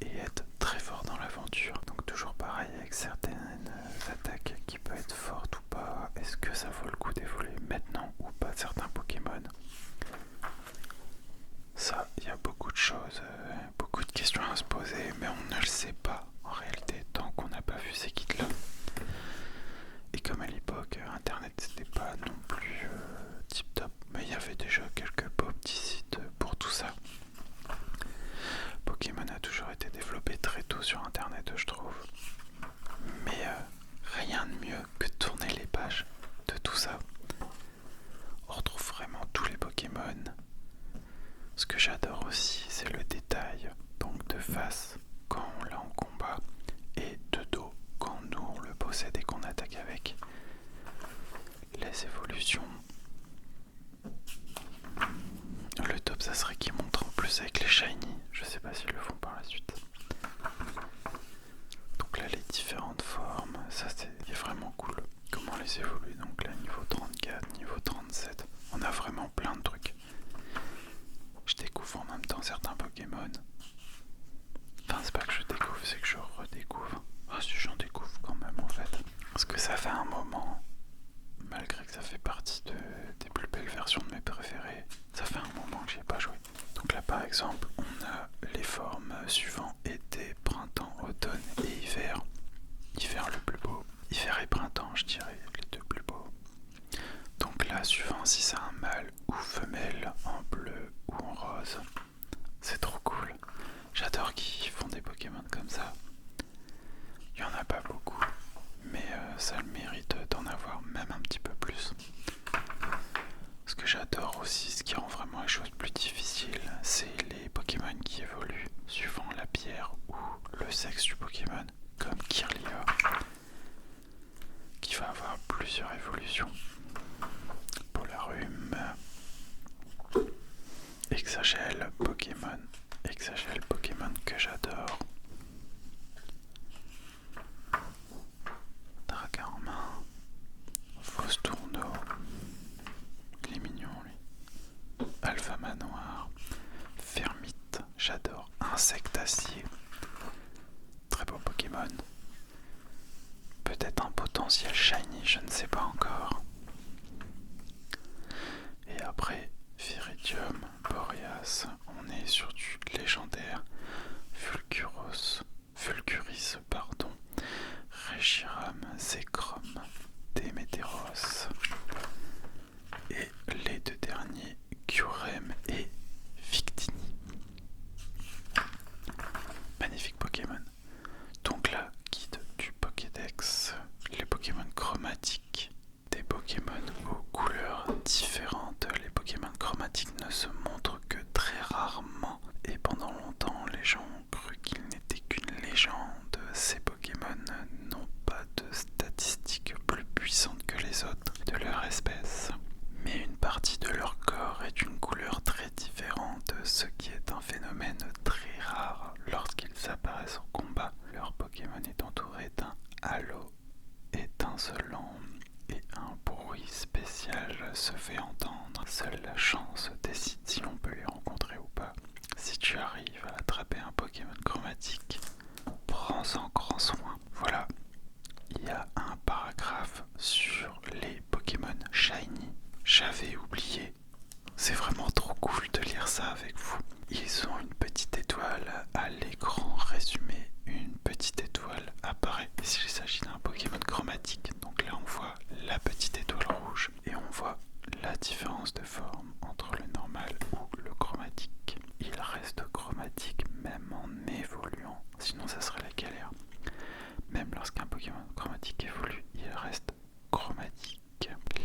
et être très fort dans l'aventure. Donc toujours pareil avec certaines attaques qui peuvent être fortes ou pas. Est-ce que ça vaut le coup d'évoluer maintenant ou pas certains Pokémon? Ça, il y a beaucoup de choses, beaucoup de questions à se poser, mais on ne le sait pas en réalité tant qu'on n'a pas vu ces kits-là. Et comme à l'époque, Internet c'était pas non plus tip top, mais il y avait déjà quelques beaux petits sites pour tout ça. Pokémon a toujours été développé très tôt sur Internet, je trouve. Mais rien de mieux que de tourner les pages de tout ça. On retrouve vraiment tous les Pokémon. Ce que j'adore aussi, c'est le détail, donc de face quand on l'a en combat et de dos quand nous on le possède et qu'on attaque avec. Les évolutions. Le top, ça serait qu'ils montrent en plus avec les shiny. Je sais pas s'ils le font par la suite. Donc là, les différentes formes, ça c'est vraiment cool. Comment les évoluer. Donc là, niveau 34, niveau 37, on a vraiment plein de trucs. Je découvre en même temps certains Pokémon. Enfin, c'est pas que je découvre, c'est que je redécouvre. Ah, si j'en découvre quand même en fait. Parce que ça fait un moment, malgré que ça fait partie des plus belles versions de mes préférés, ça fait un moment que j'ai pas joué. Donc là par exemple, on a les formes suivant été, printemps, automne et hiver. Hiver le plus beau. Hiver et printemps, je dirais, les deux plus beaux. Donc là, suivant si c'est un mâle ou femelle, en bleu ou en rose. C'est trop cool. J'adore qu'ils font des Pokémon comme ça. Il n'y en a pas beaucoup, mais ça a le mérite d'en avoir même un petit peu plus. Ce que j'adore aussi, ce qui rend vraiment les choses plus difficiles, c'est les Pokémon qui évoluent suivant la pierre ou le sexe du Pokémon, comme Kirlia, qui va avoir plusieurs évolutions. Polarum, Exagel Pokémon que j'adore. Dragarmin, Faustourneau, différentes. Les Pokémon chromatiques ne se montrent que très rarement et pendant longtemps les gens ont cru qu'ils n'étaient qu'une légende. Ces Pokémon n'ont pas de statistiques plus puissantes que les autres de leur espèce, mais une partie de leur corps est d'une couleur très différente, ce qui est un phénomène très rare lorsqu'ils apparaissent en combat. Leur Pokémon est entouré d'un halo étincelant et un bruit spécial se fait entendre. Seule la chance décide si l'on peut les rencontrer ou pas. Si tu arrives à attraper un Pokémon chromatique, prends-en grand soin. Voilà, il y a un paragraphe sur les Pokémon Shiny. J'avais oublié. C'est vraiment trop cool de lire ça avec vous. Ils ont une petite étoile à l'écran résumé. Une petite étoile apparaît s'il s'agit d'un Pokémon chromatique. Donc là on voit la petite étoile rouge et on voit la différence de forme entre le normal ou le chromatique. Il reste chromatique même en évoluant, sinon ça serait la galère. Même lorsqu'un Pokémon chromatique évolue, il reste chromatique.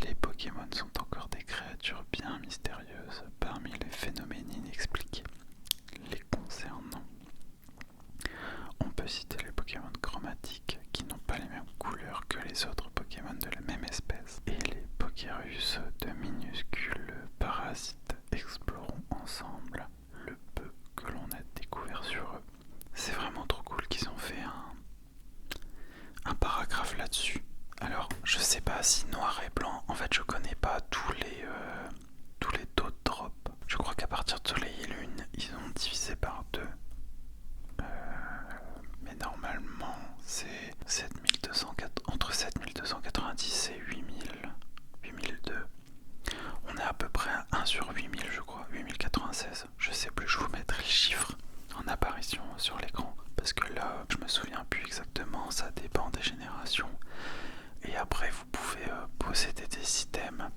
Les Pokémon sont encore des créatures bien mystérieuses parmi les phénomènes inexpliqués les concernant. On peut citer les Pokémon chromatiques qui n'ont pas les mêmes couleurs que les autres Pokémon de la même espèce et les Pokérus de minuscules parasites. Explorons ensemble le peu que l'on a découvert sur eux. C'est vraiment trop cool qu'ils ont fait un paragraphe là-dessus. Alors, je sais pas si noir et blanc, en fait je connais pas tous les taux de drop. Je crois qu'à partir de Soleil et Lune, ils ont divisé par 2. Mais normalement, c'est entre 7290 et 8002. On est à peu près à 1 sur 8000, je crois, 8096. Je sais plus, je vous mettrai les chiffres en apparition sur l'écran. Parce que là, je me souviens plus exactement, ça dépend des générations. Et après, vous pouvez posséder des systèmes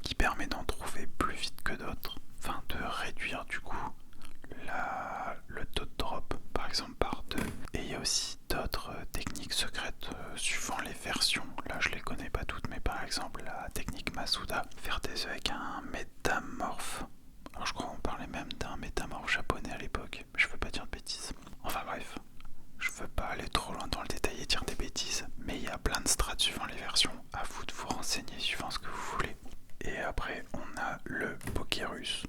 qui permettent d'en trouver plus vite que d'autres. Enfin, de réduire du coup le taux de drop, par exemple par 2. Et il y a aussi d'autres techniques secrètes suivant les versions. Là, je les connais pas toutes, mais par exemple, la technique Masuda, faire des œufs avec un métamorphe. Alors, je crois qu'on parlait même d'un métamorphe japonais à l'époque, mais je veux pas dire de bêtises. Enfin bref. Je veux pas aller trop loin dans le détail et dire des bêtises, mais il y a plein de strats suivant les versions. À vous de vous renseigner suivant ce que vous voulez. Et après, on a le Pokérus.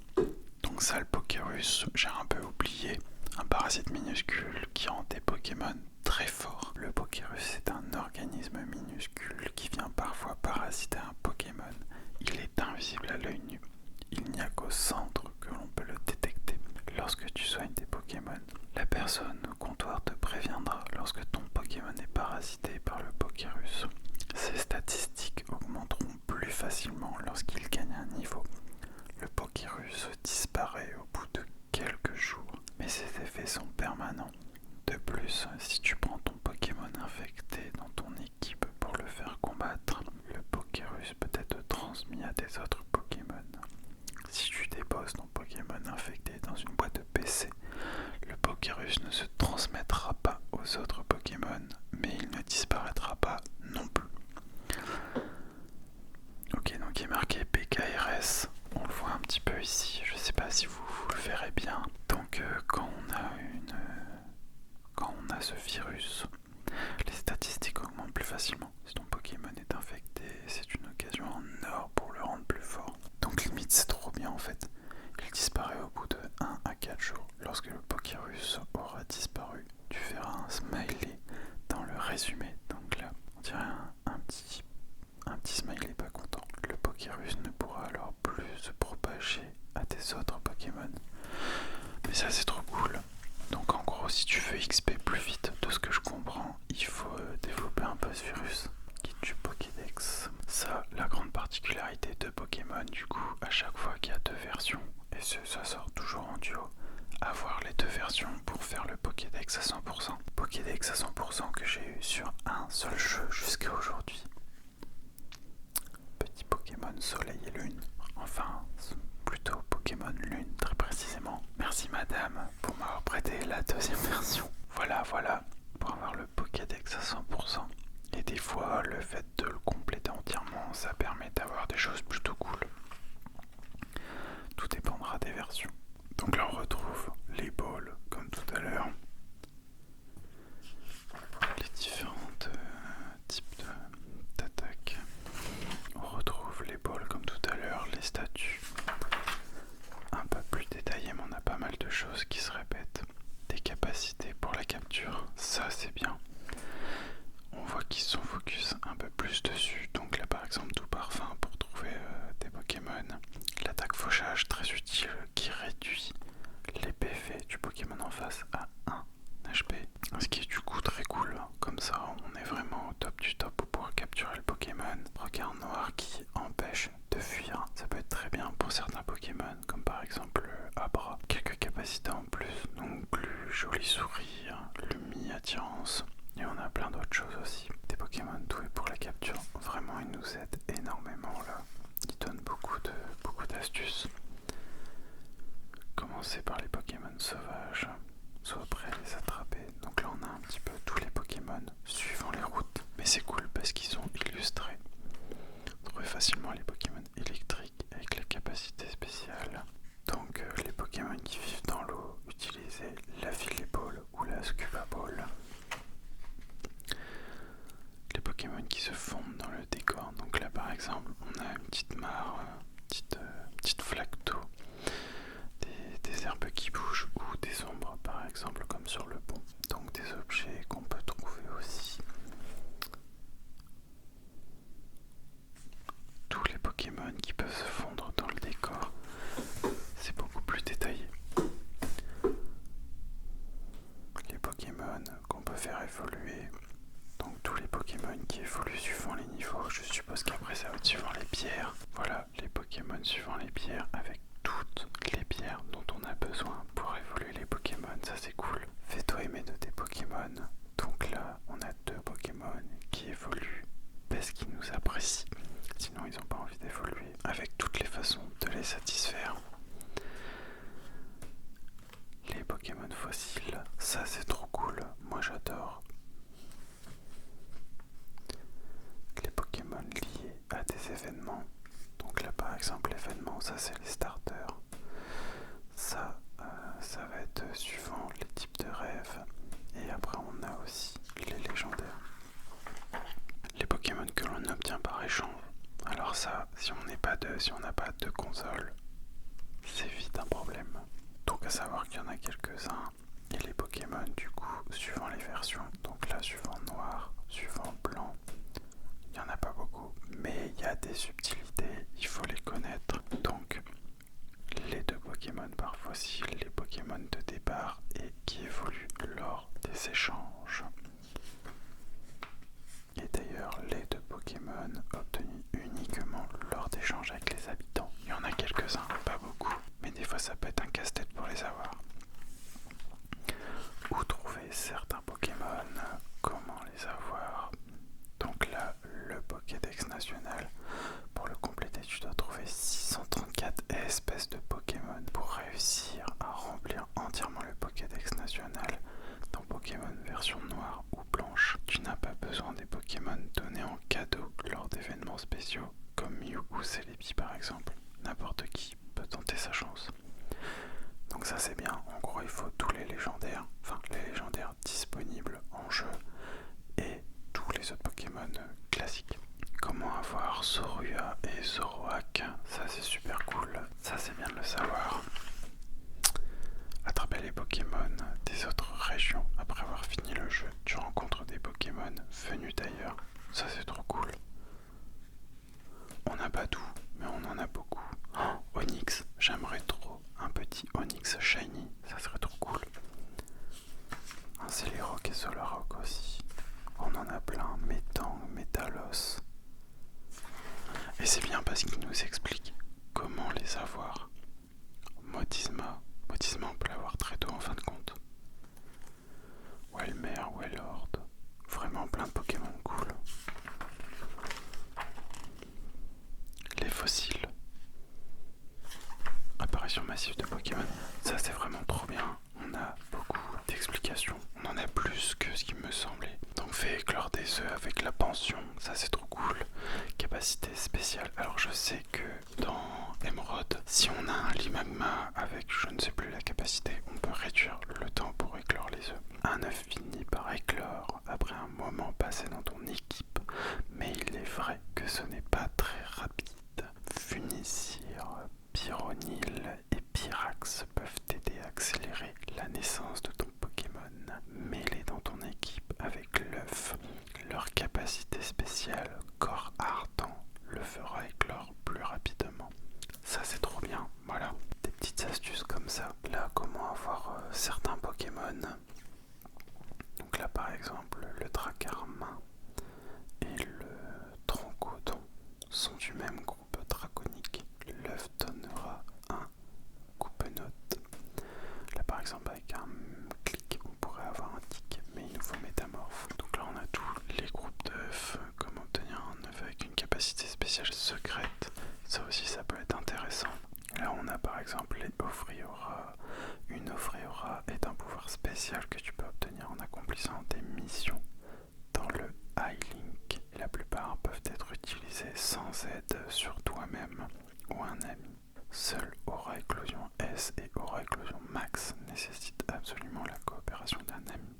Donc ça, le Pokérus, j'ai un peu oublié. Un parasite minuscule qui rend des Pokémon très forts. Le Pokérus est un organisme minuscule qui vient parfois parasiter un Pokémon. Il est invisible à l'œil nu. Il n'y a qu'au centre que l'on peut le détecter. Lorsque tu soignes des Pokémon, la personne au comptoir te préviendra lorsque ton Pokémon est parasité par le Pokérus. Ces statistiques augmenteront plus facilement lorsqu'il gagne un niveau. Le Pokérus disparaît au bout de quelques jours, mais ces effets sont permanents. De plus, si tu prends ton Pokémon infecté dans ton équipe pour le faire combattre, le Pokérus peut être transmis à des autres Pokémon. Si tu déposes ton Pokémon infecté dans une boîte de PC, le Pokérus ne se transmettra pas aux autres Pokémon, mais il ne disparaîtra pas non plus. Ok, donc il est marqué PKRS, on le voit un petit peu ici, je sais pas si vous le verrez bien. Donc quand on a ce virus, les statistiques augmentent plus facilement. Si ton Pokémon est infecté, c'est une occasion en or pour le rendre plus fort. Donc limite c'est trop bien en fait. Il disparaît au bout de 1 à 4 jours. Lorsque le Pokérus aura disparu, tu verras un smiley dans le résumé. Donc là, on dirait un petit smiley pas content. Le Pokérus ne pourra alors plus se propager à des autres Pokémon. Mais ça c'est trop cool. Donc en gros, si tu veux XP plus vite, de ce que je comprends, il faut développer un Buzzvirus qui tue Pokédex. Ça, la grande particularité de Pokémon, du coup, à chaque fois qu'il y a 2 versions, et ça sort toujours en duo, avoir les 2 versions pour faire le Pokédex à 100%. Pokédex à 100% que j'ai eu sur un seul jeu jusqu'à aujourd'hui. Petit Pokémon Soleil et Lune. Enfin, plutôt Pokémon Lune très précisément. Merci madame pour m'avoir prêté la 2e version. Voilà, pour avoir le Pokédex à 100%. Et des fois, le fait de le compléter entièrement, ça permet d'avoir des choses plutôt sauvages, soit prêt à les attraper. Donc là on a un petit peu tous les Pokémon suivant les routes, mais c'est cool parce qu'ils sont illustrés. Trouvez facilement les Pokémon électriques avec la capacité spéciale. Donc les Pokémon qui vivent dans l'eau, utilisez la Filet Ball ou la Scuba Ball. Les Pokémon qui se fondent dans le décor, donc là par exemple on a une petite mare, petite flaque d'eau, des herbes qui bougent ou des ombres par exemple comme sur le pont. Donc des objets qu'on peut trouver aussi. Tous les Pokémon qui peuvent se fondre dans le décor, c'est beaucoup plus détaillé. Les Pokémon qu'on peut faire évoluer, donc tous les Pokémon qui évoluent suivant les niveaux, je suppose qu'après ça va être suivant les pierres. Voilà, les Pokémon suivant les pierres avec toutes les pierres dont on a besoin pour évoluer les Pokémon, ça c'est cool. Fais-toi aimer de tes Pokémon. Donc là, on a 2 Pokémon qui évoluent parce qu'ils nous apprécient. Sinon, ils n'ont pas envie d'évoluer. Avec toutes les façons de les satisfaire. Les Pokémon fossiles, ça c'est trop cool. Moi j'adore. Les Pokémon liés à des événements. Donc là par exemple l'événement, ça c'est les starters. Ça va être suivant les types de rêves. Et après on a aussi les légendaires. Les Pokémon que l'on obtient par échange. Alors ça, si on n'a pas de console, c'est vite un problème. Donc à savoir qu'il y en a quelques-uns. Et les Pokémon du coup, suivant les versions, donc là suivant noir, suivant blanc, il n'y en a pas beaucoup. Mais il y a des subtilités, il faut les connaître. Donc les 2 Pokémon par fossile, les Pokémon de départ et qui évoluent lors des échanges. Et d'ailleurs, les 2 Pokémon obtenus uniquement lors d'échanges avec les habitants. Il y en a quelques-uns, pas beaucoup, mais des fois ça peut être un casse-tête pour les avoir. Où trouver certains Pokémon, comment les avoir. Donc là, le Pokédex national, pour le compléter, tu dois trouver 634 espèces de Pokémon pour réussir à remplir entièrement le Pokédex national. Dans Pokémon version noire ou blanche, tu n'as pas besoin des Pokémon donnés en cadeau lors d'événements spéciaux comme Mew ou Celebi par exemple. N'importe qui peut tenter sa chance. Donc ça c'est bien, en gros il faut tous les légendaires disponibles en jeu et tous les autres Pokémon classiques. Comment avoir Zorua et Zoroark, ça c'est super cool, ça c'est bien de le savoir. Attraper les Pokémon des autres régions après avoir fini le jeu. Tu rencontres des Pokémon venus d'ailleurs. Ça c'est trop cool. On n'a pas tout, mais on en a beaucoup. Oh, Onix, j'aimerais trop un petit Onix shiny. Ça serait trop cool. Un Celerock et Solarock aussi. On en a plein. Metang, Metalos. Et c'est bien parce qu'il nous explique comment les avoir. Modisma, on peut l'avoir très tôt en fin de compte. Welmer, Wellord, vraiment plein de Pokémon cool. Les fossiles. Apparition massive de Pokémon, ça c'est vraiment trop bien. On a beaucoup d'explications, on en a plus que ce qui me semblait. Donc fait éclore des œufs avec la pension, ça c'est trop cool. Capacité spéciale, alors je sais que dans Emerald, si on a un lit magma avec je ne sais plus la capacité, on peut réduire le temps pour éclore les œufs. Un œuf finit par éclore après un moment passé dans ton équipe, mais il est vrai que ce n'est pas très rapide. Funicir, Pyronil et Pyrax peuvent t'aider à accélérer la naissance de ton Pokémon. Mets-les dans ton équipe avec l'œuf. Leur capacité spéciale, corps ardent, le fera éclore plus rapidement. Ça c'est trop bien, voilà. Des petites astuces comme ça. Là, comment avoir certains Pokémon. Donc là par exemple, le Dracarmin et le Troncodon sont du même groupe draconique. L'œuf donnera un coupe-note. Là par exemple avec un clic on pourrait avoir un tic, mais il nous faut métamorphe. Donc là on a tous les groupes d'œufs, comment obtenir un œuf avec une capacité spéciale secrète. Ça aussi ça peut être intéressant. Là Là on a par exemple les Offriora. Une Offriora est un pouvoir spécial que tu peux obtenir en accomplissant des missions dans le High-Link. Et la plupart peuvent être utilisés sans aide sur toi-même ou un ami. Seule Aura Éclosion S et Aura Éclosion Max nécessitent absolument la coopération d'un ami.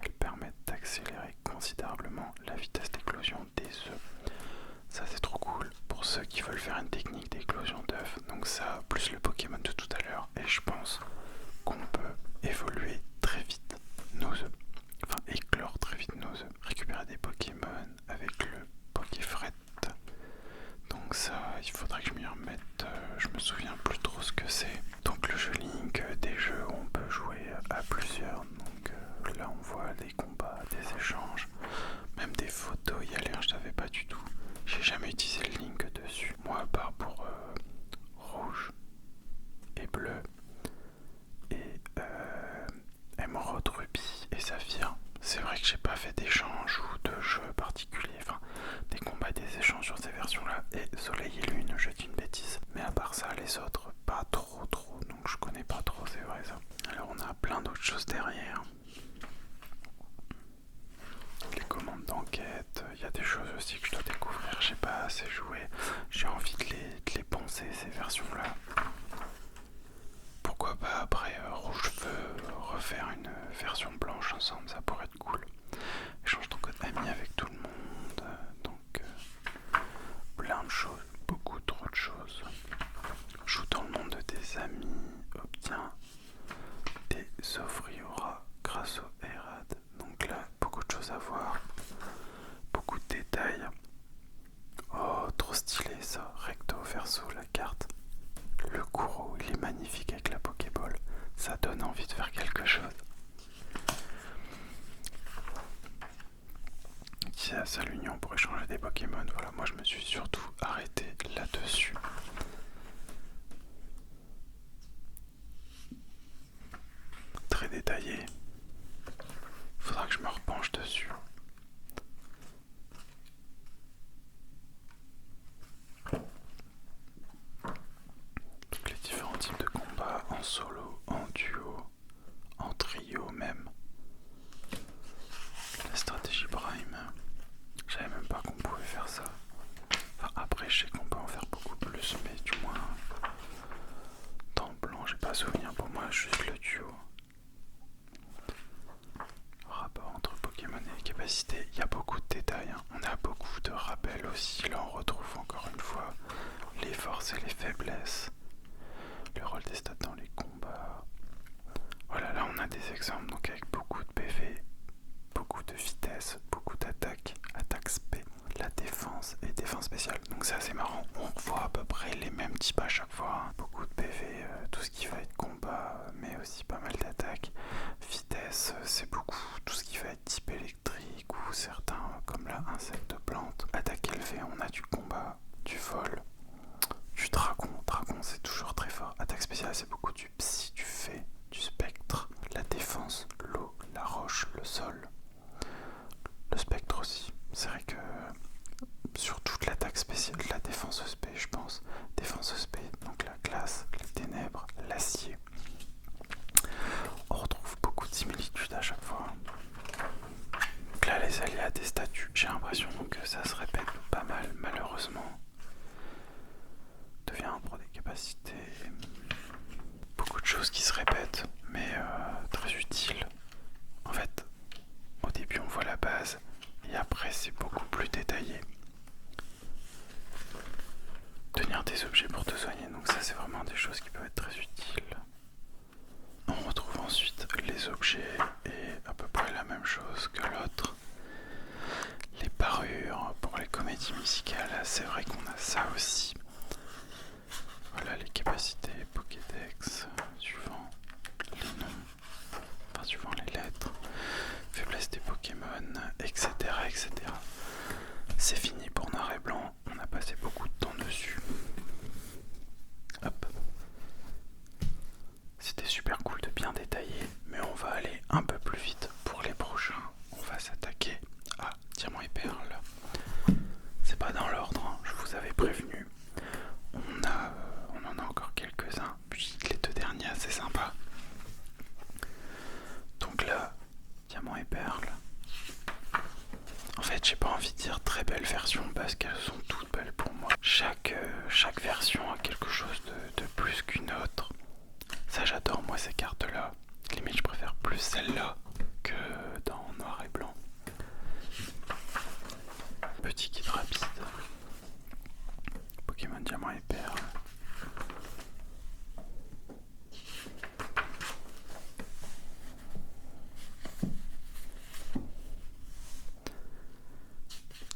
Elles permettent d'accélérer considérablement la vitesse d'éclosion des œufs. Ça c'est trop cool pour ceux qui veulent faire une technique d'éclosion d'œufs. Donc ça, plus le Pokémon de tout à l'heure. Et je pense qu'on peut évoluer très vite nos œufs. Enfin, éclore très vite nos œufs. Récupérer des Pokémon avec le Pokéfret. Donc ça, il faudrait que je m'y remette. Je me souviens plus trop ce que c'est. Donc le jeu Link, des jeux où on peut jouer à plusieurs. Donc là on voit des combats, des échanges, même des photos. Y aller, je savais pas du tout. J'ai jamais utilisé le Link dessus. Moi, à part pour rouge et bleu et émeraude, rubis et saphir. C'est vrai que j'ai pas fait d'échange ou de jeux particuliers, enfin des combats, des échanges sur ces versions-là. Et Soleil et Lune, je dis une bêtise. Mais à part ça, les autres, pas trop, donc je connais pas trop, c'est vrai ça. Alors on a plein d'autres choses derrière. Les commandes d'enquête, il y a des choses aussi que je dois découvrir, j'ai pas assez joué. J'ai envie de les penser, ces versions-là. Pourquoi pas après Rouge Feu refaire une version blanche ensemble, ça pourrait être cool. Échange ton code ami avec tout le monde, donc plein de choses, beaucoup trop de choses. Joue dans le monde de tes amis, obtiens des Offriora grâce au Erad. Donc là, beaucoup de choses à voir, beaucoup de détails. Oh, trop stylé ça, recto verso la carte. Le Kuro, il est magnifique avec la Pokéball. Ça donne envie de faire quelque chose. Ici à Salle Union pour échanger des Pokémon. Voilà, moi je me suis surtout arrêté là-dessus. Très détaillé. Faudra que je me repenche dessus. Donc les différents types de combats en solo, en duo, en trio même. La stratégie Prime, je savais même pas qu'on pouvait faire ça. Enfin, après je sais qu'on peut en faire beaucoup plus, mais du moins dans le blanc j'ai pas souvenir, pour moi juste le duo. Rapport entre Pokémon et les capacités, il y a beaucoup de détails, hein. On a beaucoup de rappels aussi, là on retrouve encore une fois les forces et les faiblesses, le rôle des stats dans les combats. Voilà, là on a des exemples, donc avec beaucoup de PV, beaucoup de vitesse, beaucoup d'attaque, attaque spé, la défense et défense spéciale. Donc c'est assez marrant, on voit à peu près les mêmes types à chaque fois, hein. Beaucoup de PV, tout ce qui va être combat, mais aussi pas mal d'attaque. Vitesse, c'est beaucoup tout ce qui va être type électrique ou certains comme là insecte plante. Attaque élevée, on a du combat, du vol, du dragon. Dragon c'est toujours très fort. Attaque spéciale c'est beaucoup du psy, du fée, du spectre. La défense, l'eau, la roche, le sol. Le spectre aussi. C'est vrai que sur toute l'attaque spéciale, la défense SP je pense. Défense SP, donc la glace, les ténèbres, l'acier. On retrouve beaucoup de similitudes à chaque fois. Donc là les aléas des statuts, j'ai l'impression que ça se répète pas mal malheureusement. Devient un pro des capacités. Beaucoup de choses qui se répètent, mais très utiles. En fait, au début on voit la base, et après c'est beaucoup plus détaillé. Tenir des objets pour te soigner, donc ça c'est vraiment des choses qui peuvent être très utiles. On retrouve ensuite les objets, et à peu près la même chose que l'autre. Les parures pour les comédies musicales, c'est vrai qu'on a ça aussi. Voilà les capacités Pokédex, suivant les noms, enfin suivant les lettres, faiblesse des Pokémon, etc. etc. C'est fini pour Noir et Blanc, on a passé beaucoup de temps dessus. Hop. C'était super cool de bien détailler, mais on va aller un peu plus vite pour les prochains. On va s'attaquer à Diamant et Perle. C'est pas dans l'ordre, hein, je vous avais prévenu. diamant et perle.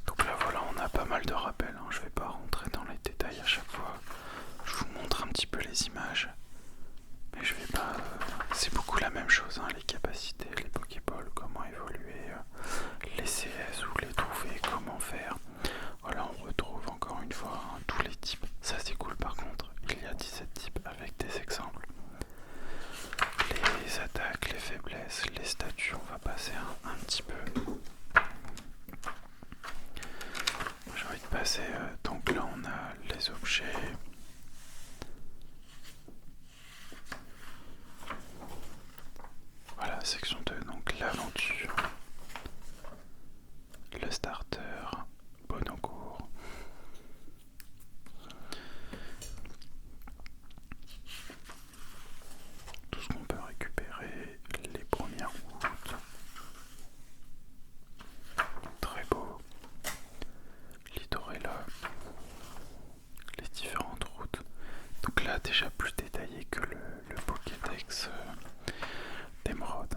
Donc là voilà, on a pas mal de rappels, hein. Je vais pas rentrer dans les détails à chaque fois. Je vous montre un petit peu les images. Mais je vais pas... c'est beaucoup la même chose, hein, les capacités, les Pokéballs, comment évoluer, les CS, où les trouver, comment faire. Voilà, on retrouve encore une fois hein, tous les types. Ça c'est cool par contre, il y a 17 types avec des exemples. Les attaques, les faiblesses, les statuts, on va passer un petit peu. J'ai envie de passer, donc là on a les objets. Voilà, section 2, donc l'aventure, le starter, bon augure, tout ce qu'on peut récupérer, les premières routes, très beau, Lidorella, les différentes routes. Donc là déjà plus détaillé que le Pokédex d'Emeraude.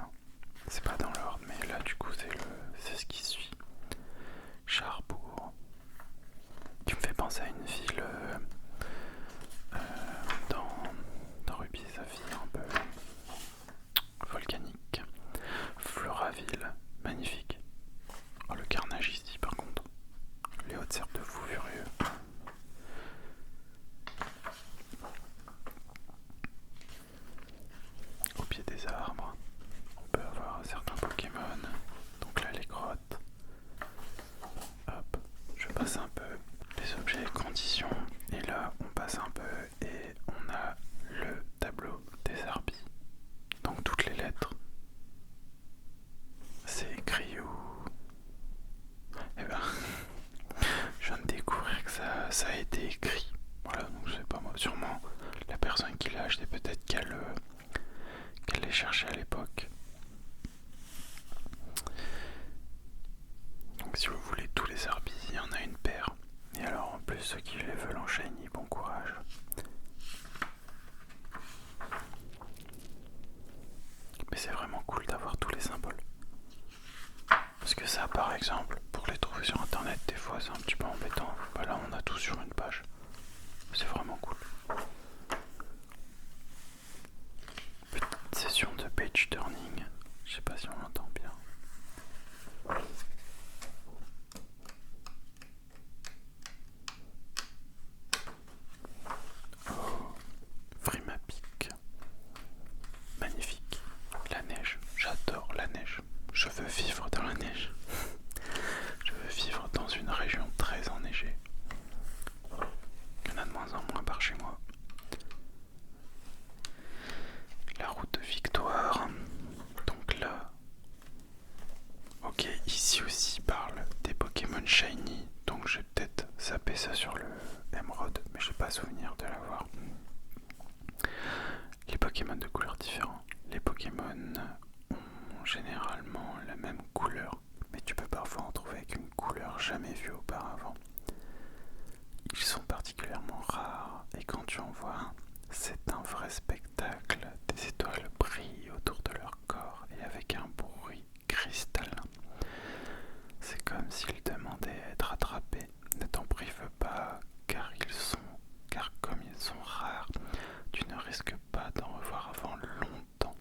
C'est pas dans l'ordre, mais là du coup c'est ce qui suit. Charbourg, qui me fait penser à une ville dans Ruby et Saphir, un peu volcanique. Floraville, magnifique. Oh, le carnage ici par contre. Les hautes serpes de fou furieux. Au pied des arbres, on peut avoir certains Pokémon. Donc là les grottes. Hop, je passe un peu les objets et conditions. Et là on passe un peu et on a le tableau des Arby. Donc toutes les lettres. C'est écrit où... Eh ben, je viens de découvrir que ça a été écrit. Voilà, donc c'est pas moi. Sûrement la personne qui l'a acheté, peut-être qu'elle les cherchait à l'époque. Donc si vous voulez tous les Arby, il y en a une paire. Et alors en plus ceux qui les veulent en shiny, bon courage. Mais c'est vraiment cool d'avoir tous les symboles. Parce que ça par exemple, pour les trouver sur internet, des fois c'est un petit peu embêtant. Bah là on a tout sur une page. C'est vraiment cool. Petite session de page turning. Je sais pas si on l'entend bien. Oh, Frimapic. Magnifique. La neige. J'adore la neige. Je veux vivre dans la neige. Je veux vivre dans une région très enneigée. Il y en a de moins en moins par chez moi. La route de Victoire. Donc là... Ok, ici aussi parle des Pokémon Shiny. Donc j'ai peut-être zappé ça sur le Emeraude, mais j'ai pas souvenir de l'avoir. Les Pokémon de couleurs différentes. Les Pokémon ont généralement la même couleur, mais tu peux parfois en trouver avec une couleur jamais vue auparavant. Ils sont particulièrement rares et quand tu en vois un, c'est un vrai spectacle. Des étoiles brillent autour de leur corps et avec un bruit cristallin. C'est comme s'ils demandaient à être attrapés. Ne t'en prive pas, car comme ils sont rares, tu ne risques pas d'en revoir avant longtemps.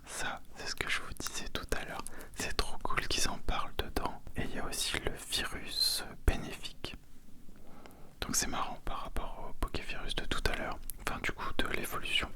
Ça, c'est ce que je vous disais tout à l'heure. C'est trop cool qu'ils en parlent dedans. Et il y a aussi le virus bénéfique. Donc c'est marrant par rapport au Pokévirus de tout à l'heure. Enfin du coup de l'évolution.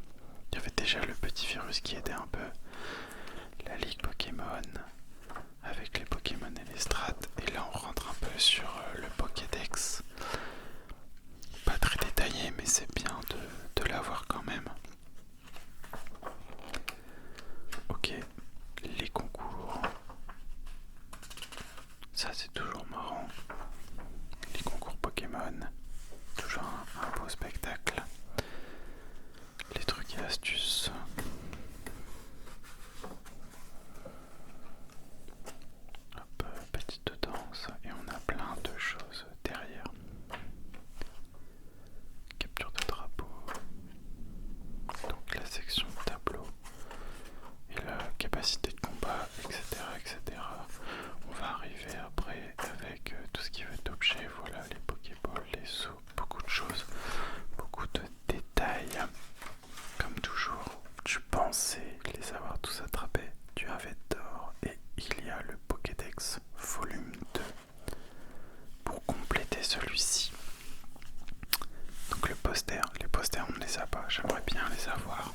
j'aimerais bien les avoir.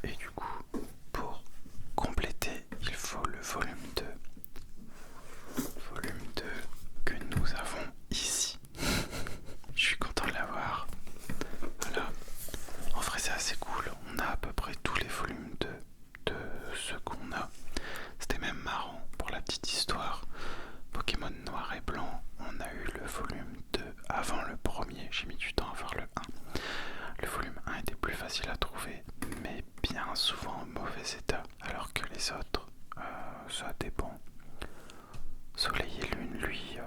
Et du coup, pour compléter, il faut le volume 2. Volume 2 que nous avons ici. Je suis content de l'avoir. Voilà. En vrai, c'est assez cool. On a à peu près tous les volumes de ceux qu'on a. C'était même marrant pour la petite histoire. Pokémon Noir et Blanc, on a eu le volume 2 avant le premier. J'ai mis du temps à voir le 1. Le volume 1 était plus facile à trouver, mais bien souvent en mauvais état. Alors que les autres, ça dépend. Soleil et Lune, lui,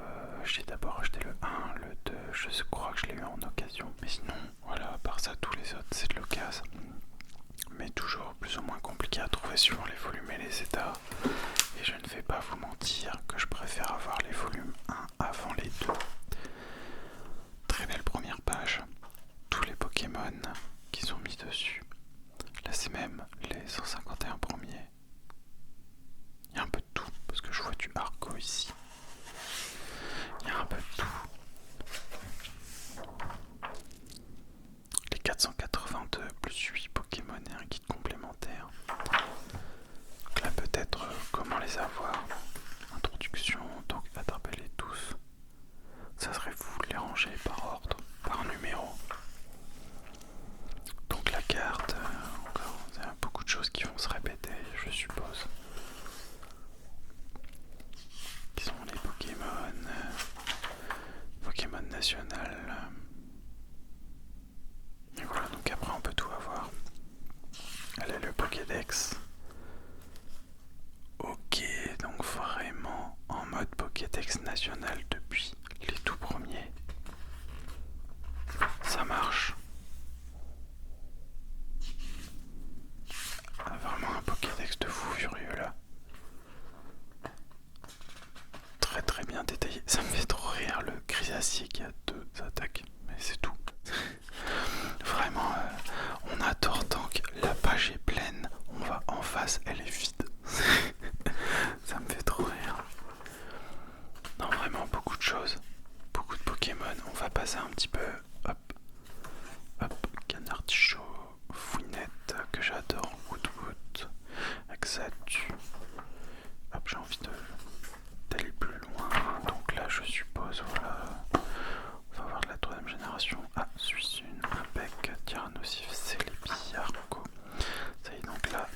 j'ai d'abord acheté le 1, le 2, je crois que je l'ai eu en occasion. Mais sinon, voilà, à part ça, tous les autres, c'est de l'occasion. Mais toujours plus ou moins compliqué à trouver suivant les volumes et les états. Et je ne vais pas vous mentir que je préfère avoir les volumes 1 avant les 2. Très belle première page. Tous les Pokémon qui sont mis dessus. Là, c'est même les 151 premiers. Il y a un peu de tout, parce que je vois du Arco ici. Il y a un peu de tout. Les 482 plus 8 Pokémon et un guide complémentaire. Donc là, peut-être comment les avoir. Introduction, donc attrapez-les tous. Ça serait fou de les ranger par ordre, par numéro. Donc la carte, encore, il y a beaucoup de choses qui vont se répéter, je suppose. Qui sont les Pokémon, Pokémon national. Et voilà, donc après on peut tout avoir. Elle est le Pokédex. Ok, donc vraiment en mode Pokédex national depuis les tout premiers. Ça marche. Ah, vraiment un Pokédex de fou furieux là. Très très bien détaillé. Ça me fait trop rire le Grisacier qui a 2 attaques. Mais c'est tout. Vraiment, on adore Tank. La page est pleine. On va en face, elle est vide. Ça me fait trop rire. Non, vraiment beaucoup de choses. Beaucoup de Pokémon. On va passer un petit peu. Hop. Hop. Canartichaud. Fouinette que j'adore. Woodwood. Exatu. Hop, j'ai envie d'aller plus loin. Donc là, je suppose, voilà. On va avoir de la 3ème génération. Ah, Suicune, Impec, Tyrannosif, Celebi, Arco. Ça y est, donc là,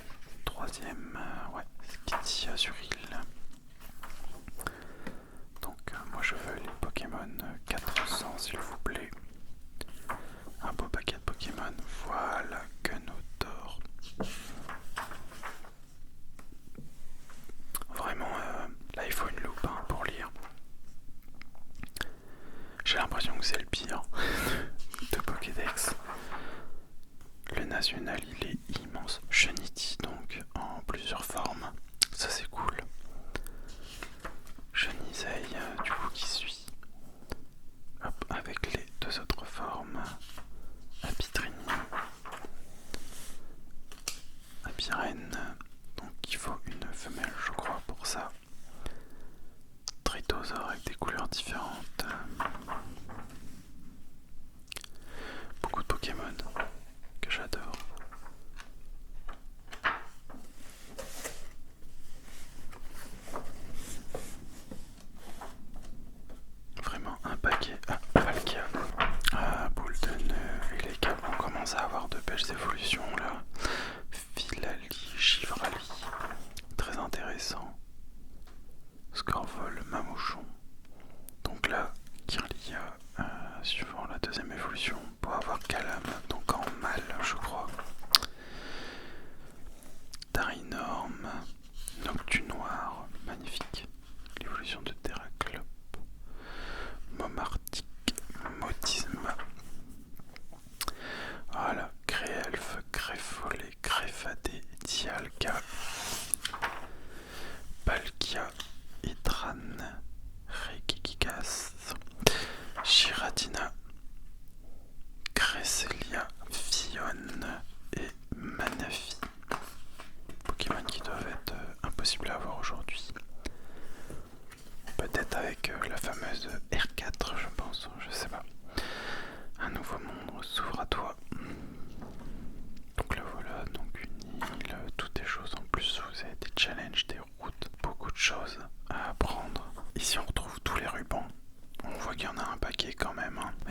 3ème, ouais, Skitty, Azuril. Donc, moi je veux les Pokémon 400, s'il vous plaît. Un beau paquet de Pokémon. Voilà, Gunodor. Vraiment, là il faut une loupe pour lire. J'ai l'impression que c'est le pire de Pokédex. Le national il est immense. Chenity donc en plusieurs formes. Ça c'est cool. Chenisei du coup qui suit. Hop, avec les 2 autres formes. Apitrini. Apirène. Donc il faut une femelle je crois pour ça. Tritosaure avec des couleurs différentes. Beaucoup de Pokémon que j'adore. Vraiment un paquet. Ah, Palkia. Ah, boule de nœud. Et les câbles, on commence à avoir de belles évolutions là. Filali, Chivrali. Très intéressant. Scorvol, Mamouchon. Donc là, Kirlia, suivant la 2ème évolution, pour avoir Calam, donc en mâle, je crois. Darinorm, Noctunoir, magnifique. L'évolution de Terraclope. Momartic, Motisme. Voilà, Créelfe, Créfollet, Créfadé, Dialga. Palkia, Idran, Regigigas, Giratina, Cresselia,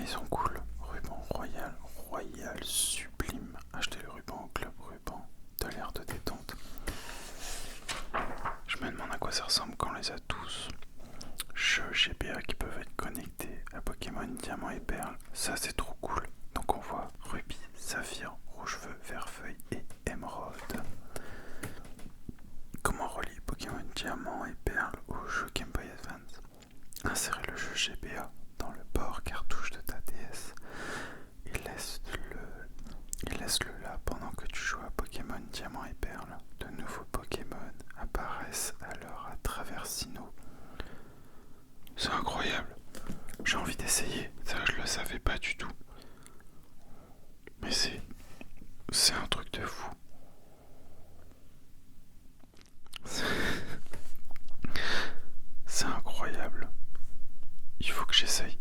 ils sont cool. Ruban royal, royal sublime. Achetez le ruban au club ruban. T'as l'air de détente. Je me demande à quoi ça ressemble quand on les a tous. Jeux GBA qui peuvent être connectés à Pokémon Diamant et Perle. Ça c'est trop cool. Donc on voit Rubis, Saphir, Rouge-Feu, Vert-Feuille et Émeraude. Comment relier Pokémon Diamant et Perle au jeu Game Boy Advance? Insérez le jeu GBA dans le port cartouche de ta DS et laisse-le là pendant que tu joues à Pokémon Diamant et Perle. De nouveaux Pokémon apparaissent alors à travers Sinnoh. C'est incroyable. J'ai envie d'essayer. Ça, je le savais pas du tout. Mais c'est un truc de fou. C'est incroyable. Il faut que j'essaye.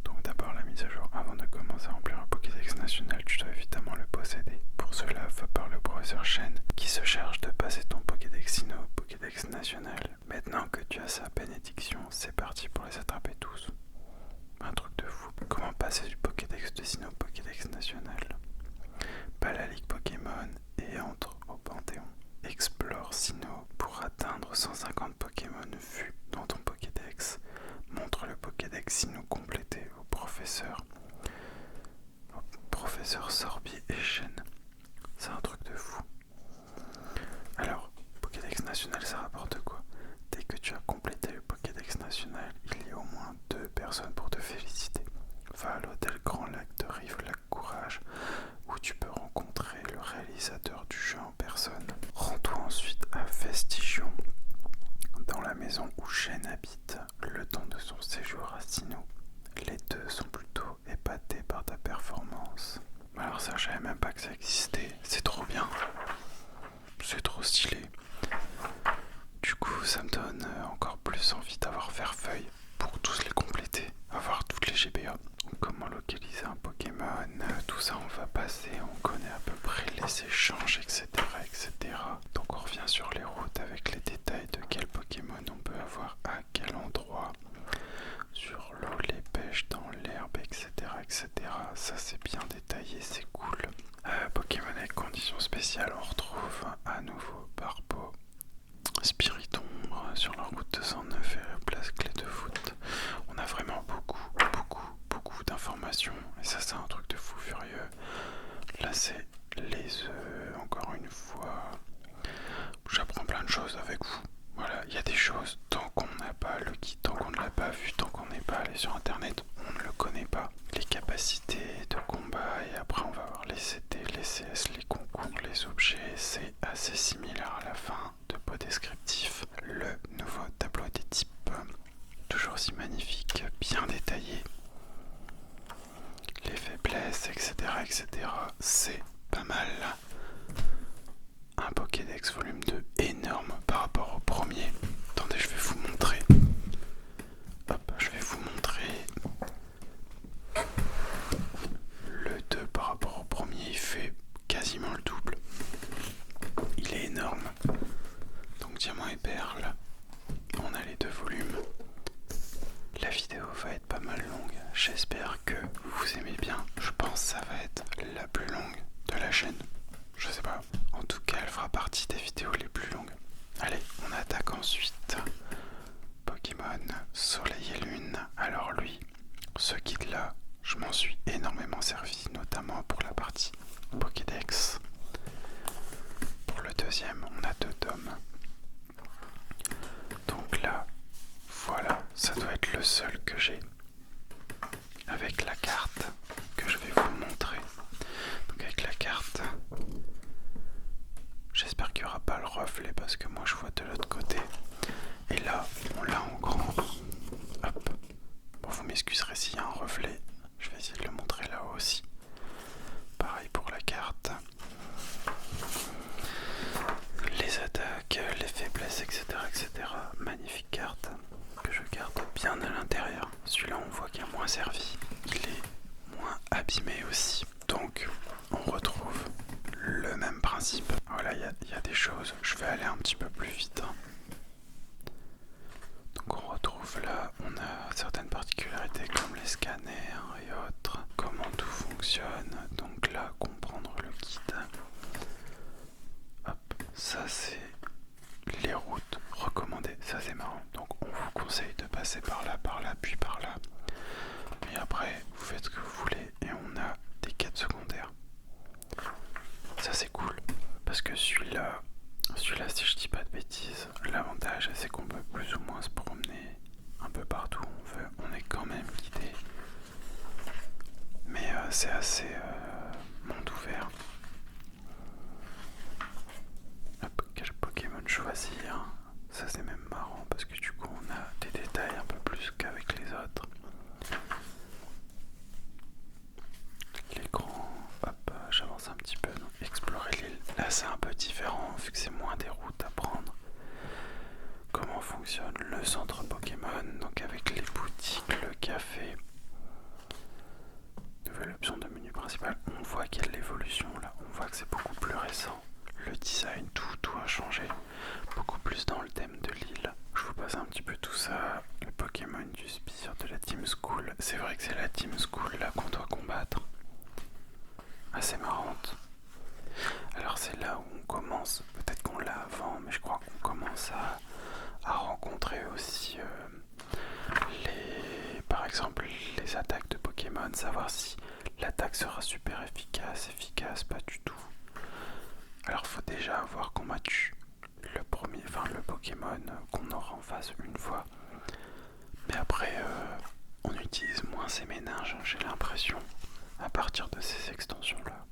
Donc d'abord la mise à jour. Avant de commencer à remplir un Pokédex national, tu dois évidemment le posséder. Pour cela, va par le browser Shen qui se charge de passer ton Pokédex Sinnoh au Pokédex national. Maintenant que tu as sa bénédiction, c'est parti pour les attraper tous. Un truc de fou. Comment passer du Pokédex de Sinnoh au Pokédex national? Pas la Ligue Pokémon et entre au Panthéon. Explore Sinnoh pour atteindre 150 Pokémon vus dans ton Pokédex. Montre le Pokédex Sinnoh complété au professeur Sorbier et Shen. C'est un truc de fou. Alors, Pokédex national, ça rapporte quoi? Dès que tu as complété le Pokédex national, il y a au moins 2 personnes pour te féliciter. Va à l'hôtel Grand Lac de Rive-Lac-Courage où tu peux rencontrer le réalisateur du jeu en personne. Rends-toi ensuite à Vestigion, dans la maison où Shen habite, le temps de son séjour à Sinnoh. Les deux sont plutôt épatés par ta performance. Alors ça, je savais même pas que ça existait. C'est trop bien. C'est trop stylé. Du coup, ça me donne encore plus envie d'avoir Vert-Feuille pour tous les compléter, avoir toutes les GBA. Comment localiser un Pokémon, tout ça on va passer, on connaît à peu près les échanges, etc. etc. Donc on revient sur les routes avec les détails de quel Pokémon on peut avoir à quel endroit, sur l'eau, les pêches, dans l'herbe, etc. etc. Ça c'est bien détaillé, c'est cool. Pokémon avec conditions spéciales, on retrouve à nouveau Barbeau, Spiritombre sur la route 209 et la place Clé de Voûte. On a vraiment beaucoup d'informations et ça c'est un truc de fou furieux. Là c'est les œufs, encore une fois. J'apprends plein de choses avec vous. Voilà, il y a des choses, tant qu'on n'a pas le guide, tant qu'on ne l'a pas vu, tant qu'on n'est pas allé sur internet, on ne le connaît pas. Les capacités de combat et après on va voir les CT, les CS, les concours, les objets, c'est assez similaire à la fin de beau descriptif. Le nouveau tableau des types, toujours si magnifique, bien détaillé. Les faiblesses, etc. etc. C'est pas mal. Un Pokédex volume 2 énorme par rapport au premier. Attendez, je vais vous montrer. Hop, je vais vous montrer. Le 2 par rapport au premier, il fait quasiment le double. Il est énorme. Donc Diamant et Perle, on a les 2 volumes. La vidéo va être pas mal longue. J'espère que vous aimez bien. Je pense que ça va être la plus longue de la chaîne. Je sais pas. En tout cas, elle fera partie des vidéos les plus longues. Allez, on attaque ensuite. Pokémon Soleil et Lune. Alors lui, ce guide-là, je m'en suis énormément servi, notamment pour la partie Pokédex. Pour le deuxième, on a 2 tomes. Donc là, voilà, ça doit être le seul que j'ai. Avec la carte que je vais vous montrer. Donc avec la carte, j'espère qu'il n'y aura pas le reflet parce que moi je vois de l'autre côté. Et là, on l'a en grand. Hop. Bon, vous m'excuserez s'il y a un reflet. Je vais essayer de le montrer là-haut aussi. Pareil pour la carte. Les attaques, les faiblesses, etc. etc. Magnifique carte que je garde bien à l'intérieur. Celui-là, on voit qu'il a moins servi. Il est moins abîmé aussi. Donc, on retrouve le même principe. Voilà, il y a des choses. Je vais aller un petit peu plus vite. Donc, on retrouve là, on a certaines particularités comme les scanners et autres, comment tout fonctionne. Donc là, comprendre le guide. Hop, ça c'est les routes recommandées, ça c'est marrant. Donc on vous conseille de passer par là, puis par là. Et après, vous faites ce que vous voulez et on a des quêtes secondaires. Ça c'est cool, parce que celui-là, si je dis pas de bêtises, l'avantage c'est qu'on peut plus ou moins se promener un peu partout où on veut. On est quand même guidé, mais c'est assez monde ouvert. Hop, quel Pokémon choisir? Ça c'est même marrant parce que du coup on a des détails un peu plus qu'avec les autres. L'écran, hop, j'avance un petit peu. Donc, explorer l'île. Là c'est un peu différent vu que c'est moins des routes à prendre. Comment fonctionne le centre Pokémon, donc avec les boutiques, le café. Nouvelle option de menu principal. On voit qu'il y a de l'évolution là. On voit que c'est beaucoup plus récent. Le design, tout a changé. Beaucoup plus dans le thème de l'île. Je vous passe un petit peu tout ça. Le Pokémon du spire de la Team School. C'est vrai que c'est la Team School là qu'on doit combattre. Assez marrante. Alors c'est là où on commence. Peut-être qu'on l'a avant, mais je crois qu'on commence à rencontrer aussi par exemple les attaques de Pokémon, savoir si l'attaque sera super efficace, pas du tout. Alors faut déjà avoir combattu le Pokémon qu'on aura en face une fois. Mais après on utilise moins ces méninges, j'ai l'impression, à partir de ces extensions là.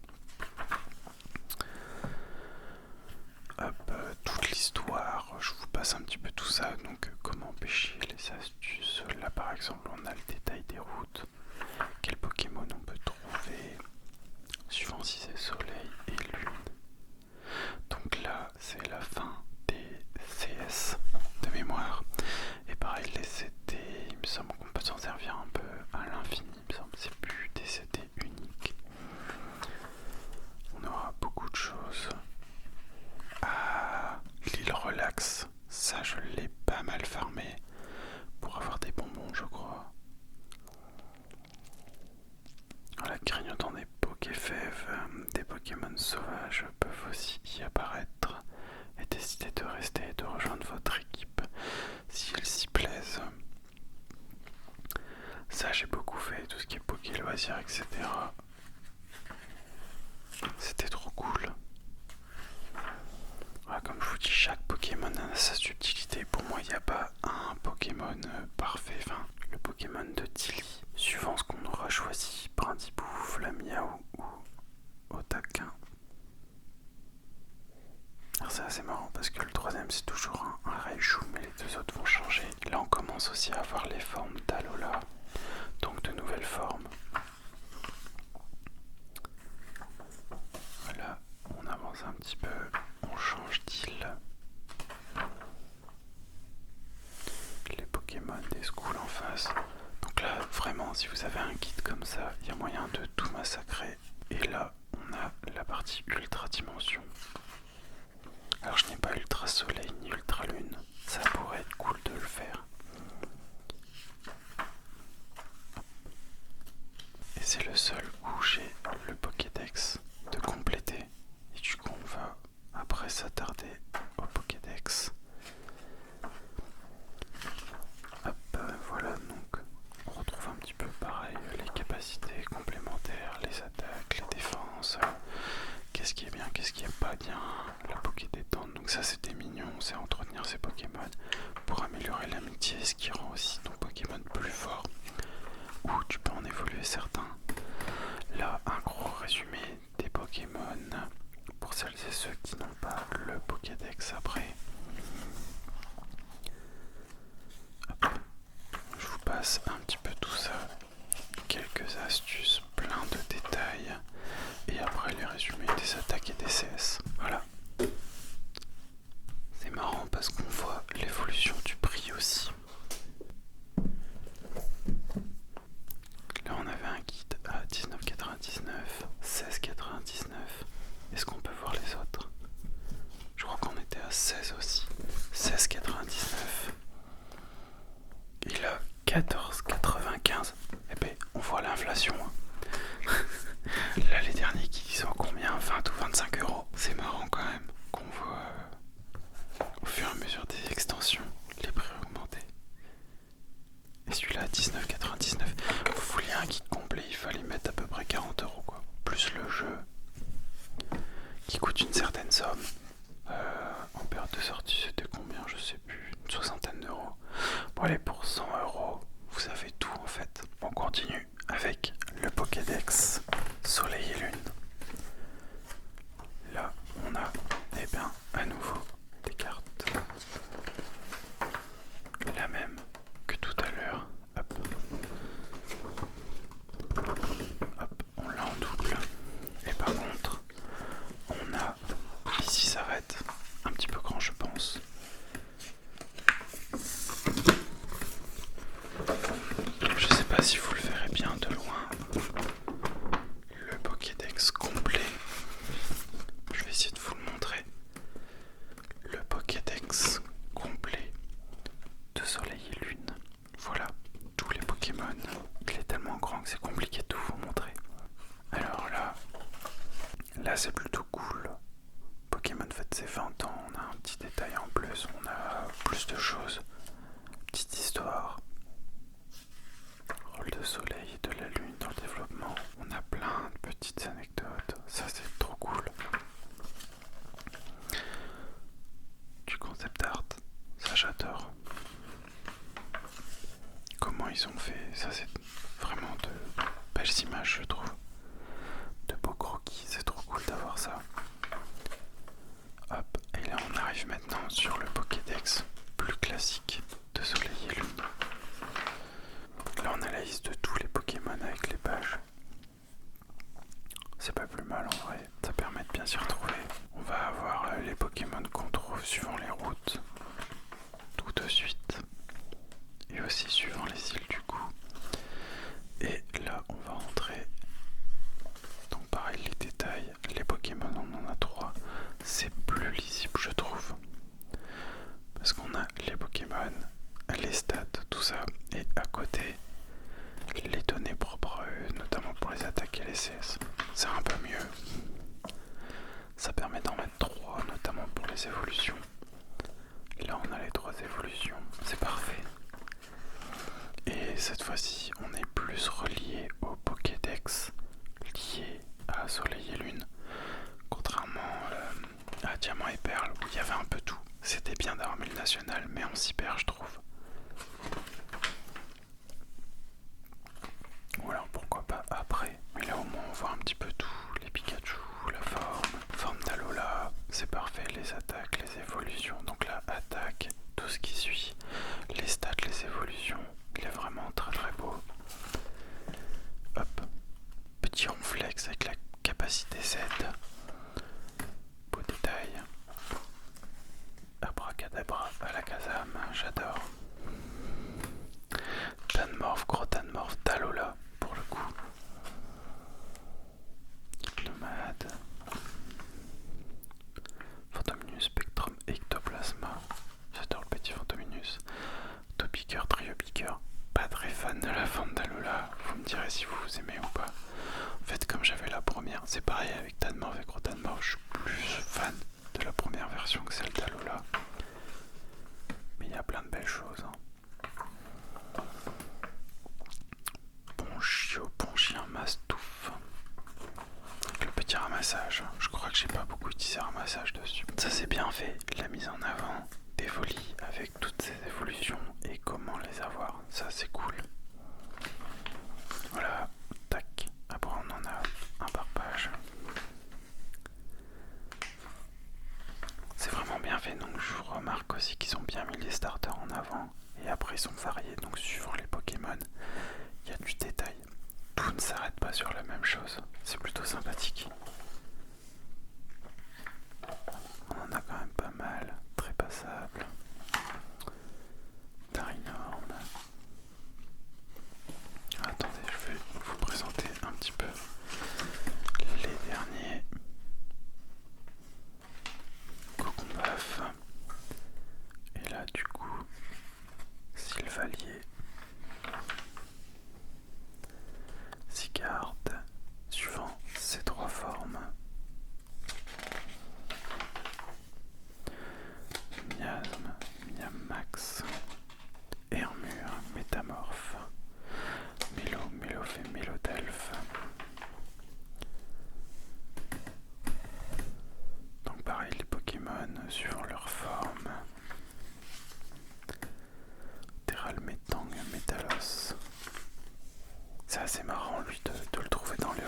Hop, toute l'histoire, je vous passe un petit peu tout ça. Donc comment pêcher, les astuces. Là par exemple on a le détail des routes, quel Pokémon on peut trouver suivant si c'est soleil et lune. Donc là c'est la fin des CS de mémoire. Et pareil les CT, il me semble qu'on peut s'en servir un peu à l'infini, il me semble c'est plus des CT uniques. On aura beaucoup de choses. Ah, l'île relax, ça je l'ai pas mal farmé pour avoir des bonbons je crois. Voilà, grignotant des Pokéfèves, des Pokémon sauvages peuvent aussi y apparaître et décider de rester et de rejoindre votre équipe s'ils s'y plaisent. Ça j'ai beaucoup fait, tout ce qui est Poké loisirs, etc. C'était trop cool. Voilà, comme je vous dis, chaque Pokémon a sa subtilité. Pour moi, il n'y a pas un Pokémon parfait. Enfin, le Pokémon de Tilly, suivant ce qu'on aura choisi, Brindibouf, Lamiaou ou Otaquin. Alors c'est assez marrant parce que le troisième c'est toujours un Raichu, mais les deux autres vont changer. Là on commence aussi à avoir les formes d'Alola, donc de nouvelles formes. Voilà, on avance un petit peu, on change d'île. Les Pokémon des schools en face. Donc là vraiment si vous avez un guide comme ça, il y a moyen de tout massacrer. Et là on a la partie ultra dimension. Alors je n'ai pas ultra soleil ni ultra lune, ça pourrait être cool de le faire. Et c'est le seul où j'ai le Pokédex de compléter. Et du coup on va après s'attarder au Pokédex. Hop, voilà, donc on retrouve un petit peu pareil les capacités complémentaires, les attaques, les défenses. Qu'est-ce qui est bien, qu'est-ce qui est pas bien, la Poké détente, donc ça c'était mignon, c'est entretenir ses Pokémon pour améliorer l'amitié, ce qui rend aussi ton Pokémon plus fort, ou tu peux en évoluer certains. Là, un gros résumé des Pokémon pour celles et ceux qui n'ont pas le Pokédex après. Hop. Je vous passe un petit peu tout ça, quelques astuces, plein de détails. Et après les résumés des attaques et des CS. Voilà. C'est marrant parce qu'on voit l'évolution du prix aussi. Là on avait un guide à 19,99, 16,99. Est-ce qu'on peut voir les autres? Je crois qu'on était à 16 aussi. 16,99. Et là 14,95. Eh ben l'inflation. Là, les derniers qui sont combien? 20 ou 25 euros. C'est marrant quand même qu'on voit au fur et à mesure des extensions les prix augmenter. Et celui-là à 19,99. Vous vouliez un kit complet, il fallait mettre à peu près 40 euros quoi. Plus le jeu qui coûte une certaine somme. En période de sortie, c'était combien? Je sais plus. Une soixantaine d'euros. Bon, allez, pour 100 euros, vous avez tout en fait. On continue avec le Pokédex Soleil et Lune. Là, on a, eh bien, à nouveau des cartes. La même que tout à l'heure. Hop. Hop, on l'a en double. Et par contre, on a, ici ça va être un petit peu grand je pense. Je sais pas si vous le verrez bien de loin. Le Pokédex complet. Je vais essayer de vous le montrer. Le Pokédex complet de Soleil et Lune. Voilà, tous les Pokémon. Il est tellement grand que c'est compliqué de tout vous montrer. Alors là c'est plutôt cool. Pokémon fête ses 20 ans, on a un petit détail en plus, on a plus de choses. Petite histoire. Rôle de Soleil et de la Lune dans le développement. On a plein de petites anecdotes. Ça c'est trop cool. Du concept art. Ça j'adore. Comment ils ont fait. Ça c'est vraiment de belles images je trouve. De beaux croquis. C'est trop cool d'avoir ça. Hop. Et là on arrive maintenant sur le Pokédex plus classique de Soleil et Lune. Là on a la liste de tous les Pokémon avec les pages. C'est pas plus mal en vrai, ça permet de bien s'y retrouver. On va avoir les Pokémon qu'on trouve suivant les routes, tout de suite. Et aussi suivant les îles du coup. Et là on va entrer. Donc pareil les détails, les Pokémon on en a 3. C'est plus lisible je trouve. Parce qu'on a les Pokémon, les stats, tout ça. Et à côté, les données propres, notamment pour les attaques et les CS. C'est un peu mieux. Ça permet d'en mettre 3, notamment pour les évolutions. Là on a les 3 évolutions, c'est parfait. Et cette fois-ci, on est plus relié au Pokédex, lié à Soleil et Lune. Contrairement à Diamant et Perle, où il y avait un peu tout. C'était bien d'avoir mis le national, mais on s'y perd je trouve. Ou alors pourquoi pas après. Mais là au moins on voit un petit peu tout. Les Pikachu, la forme d'Alola, c'est parfait. Les attaques, les évolutions. Donc la attaque, tout ce qui suit. Les stats, les évolutions. Il est vraiment très très beau. Hop. Petit ronflex avec la capacité Z. Beau détail. Abracadabra à la Kazam, j'adore. Tanmorph, gros Tanmorph, d'Alola pour le coup. Hypnomade. Fantominus, Spectrum, Ectoplasma. J'adore le petit Fantominus. Topiqueur, Triopiqueur. Pas très fan de la forme d'Alola. Vous me direz si vous aimez ou pas. En fait, comme j'avais la première, c'est pareil avec Tanmorph et gros Tanmorph. Je suis plus fan de la première version que celle d'Alola. Mais il y a plein de belles choses. Bon chien, Mastouf. Le petit ramassage. Je crois que j'ai pas beaucoup utilisé ramassage dessus. Ça c'est bien fait. La mise en avant des folies avec toutes ces évolutions et comment les avoir. Ça c'est cool. Voilà. Tac. Après on en a un par page. C'est vraiment bien fait. Donc je remarque aussi qu'ils ont bien mis les starters en avant. Et après ils sont variés. Donc suivant les Pokémon, il y a du détail. Tout ne s'arrête pas sur la même chose. C'est plutôt sympathique. On en a quand même pas mal. Très passable. Tarinorm. Attendez, je vais vous présenter un petit peu les derniers. Cocombaf. Et là du coup, Sylvalier.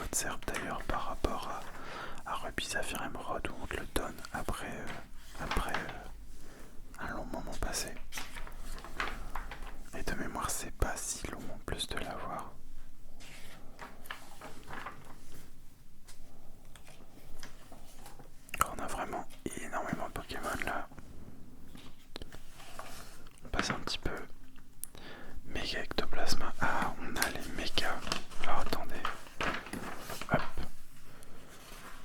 autre serbe d'ailleurs par rapport à Rubis Saphir Emeraude où on te le donne après un long moment passé. Et de mémoire c'est pas si long en plus de l'avoir. On a vraiment énormément de Pokémon là. On passe un petit peu. Méga Ectoplasma. Ah, on a les méga. Alors attendez. Hop.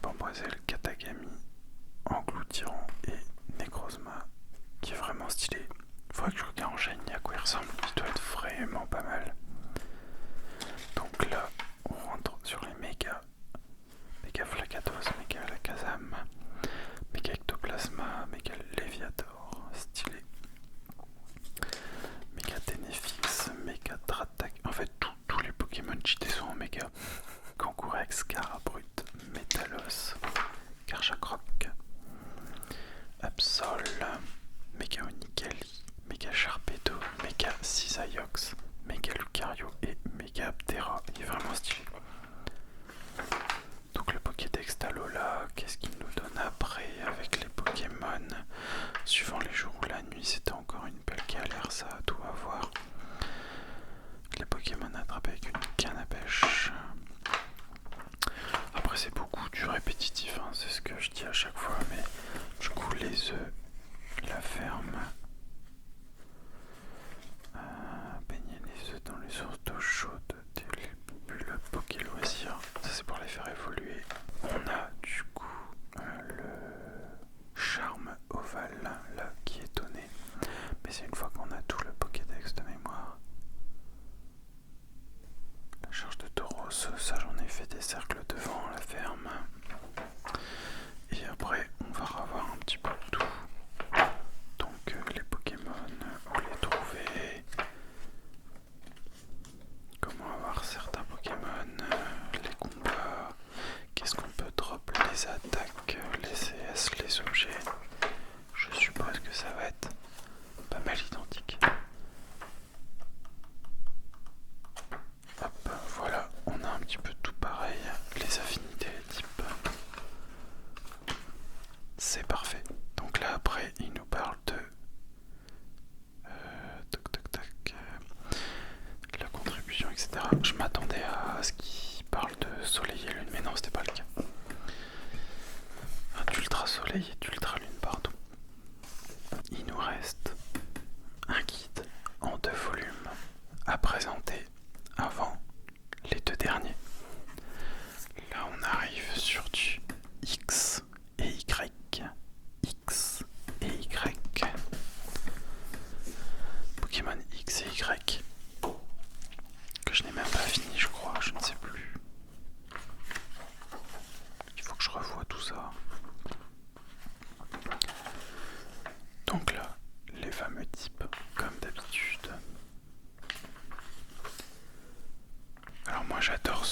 Bamboiselle, Katagami, Engloutirant et Necrozma. Qui est vraiment stylé. Faudrait que je regarde en chaîne à quoi il ressemble. Il doit être vraiment pas mal. Donc là, on rentre sur les méga. Méga Flagados, méga Lakazam, méga Ectoplasma, méga Léviator, stylé. Méga Ténéfix, méga Dratak. En fait, tous les Pokémon cheatés sont en méga. Kangourex, Carabrut, Métalos, Karchakroc, Absol, méga Onicali, méga Sharpedo, méga Cisaiox, méga Lucario et méga Aptera. Il est vraiment stylé. Donc le Pokédex d'Alola, qu'est-ce qu'il nous donne après avec les Pokémon? Suivant les jours ou la nuit, c'était encore une belle galère, ça à tout avoir. Les Pokémon attrapés avec une canne à pêche. Après c'est beaucoup du répétitif, hein, c'est ce que je dis à chaque fois, mais du coup les œufs, la ferme, baigner les œufs dans les sources d'eau chaude, le Poké loisir, ça c'est pour les faire évoluer. On a du coup le charme ovale là qui est donné, mais c'est une fois qu'on a tout le Pokédex de mémoire. La charge de Tauros, ça j'en ai fait des cercles devant la ferme. Et après on va revoir un petit peu tout. Donc les Pokémon, où les trouver, comment avoir certains Pokémon, les combats, qu'est-ce qu'on peut drop, les attaques, les CS, les objets. Je suppose que ça va être pas mal identique. Hop, voilà, on a un petit peu tout pareil, les affinités, les types. C'est parfait. Donc là après, il nous parle de la contribution, etc. Je m'attendais à ce qu'il parle de soleil et lune, mais non, c'était pas le cas. D'ultra soleil et d'ultra lune, pardon. Il nous reste un guide en 2 volumes à présenter avant les 2 derniers. Là, on arrive sur du X et Y. X et Y. Pokémon X et Y. Que je n'ai même pas fini, je crois, je ne sais plus. Il faut que je revoie tout ça. Donc là, les fameux types, comme d'habitude. Alors moi j'adore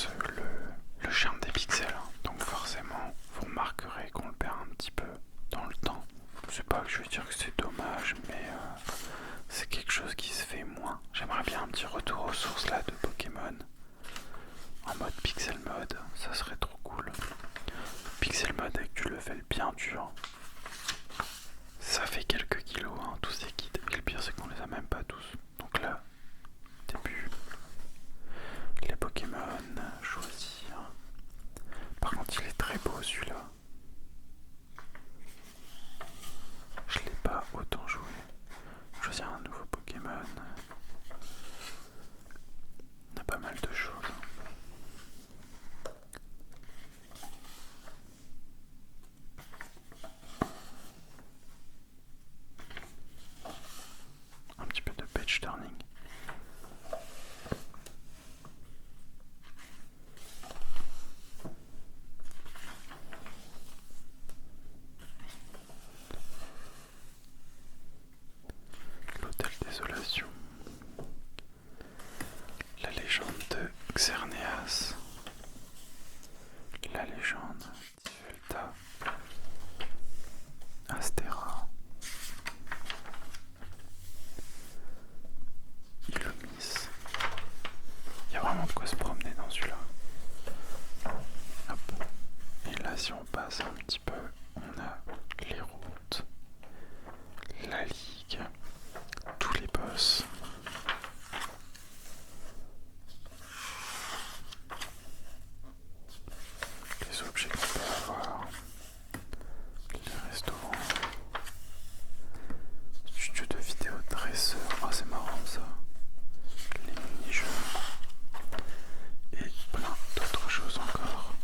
le charme des pixels, hein. Donc forcément, vous remarquerez qu'on le perd un petit peu dans le temps. C'est pas que je veux dire que c'est dommage, mais c'est quelque chose qui se fait moins. J'aimerais bien un petit retour aux sources là de Pokémon. En mode pixel mode, ça serait trop cool. Pixel mode avec du level bien dur. Ça fait quelques kilos, hein, tous ces kits. Et le pire c'est qu'on les a même pas tous. Donc là, début. Les Pokémon, choisir. Par contre il est très beau celui-là. Je l'ai pas autant joué. Choisir un nouveau Pokémon. On a pas mal de choses. retrace un petit peu. On a les routes, la ligue, tous les boss. Les objets qu'on peut avoir, les restaurants, studio de vidéo dresseur, oh c'est marrant ça, les mini-jeux et plein d'autres choses encore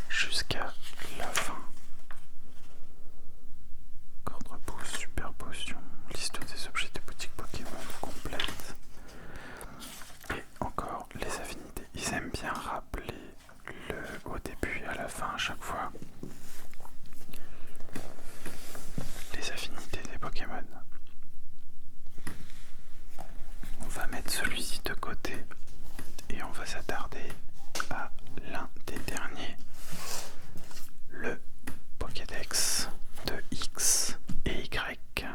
jusqu'à la fin. Corde pouce, super potion, liste des objets des boutiques Pokémon complète et encore les affinités. Ils aiment bien rappeler au début et à la fin à chaque fois les affinités des Pokémon. On va mettre celui-ci de côté et on va s'attarder à l'un des derniers, le Pokédex de X et Y.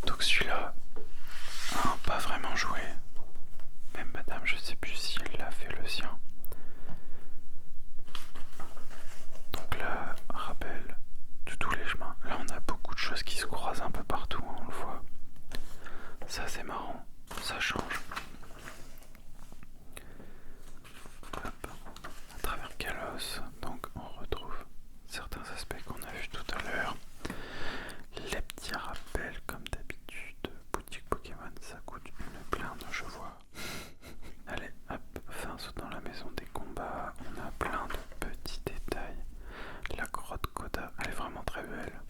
Donc celui-là, pas vraiment joué. Même madame, je sais plus si elle l'a fait le sien. Donc là, rappel de tous les chemins. Là, on a beaucoup de choses qui se croisent un peu partout, hein, on le voit. Ça, c'est marrant. Ça change. Hop. À travers Kalos, donc on retrouve certains aspects qu'on a vus tout à l'heure. Les petits rappels, comme d'habitude. Boutique Pokémon, ça coûte une blinde, je vois. Allez, hop, fin saut dans la maison des combats. On a plein de petits détails. La grotte Koda, elle est vraiment très belle.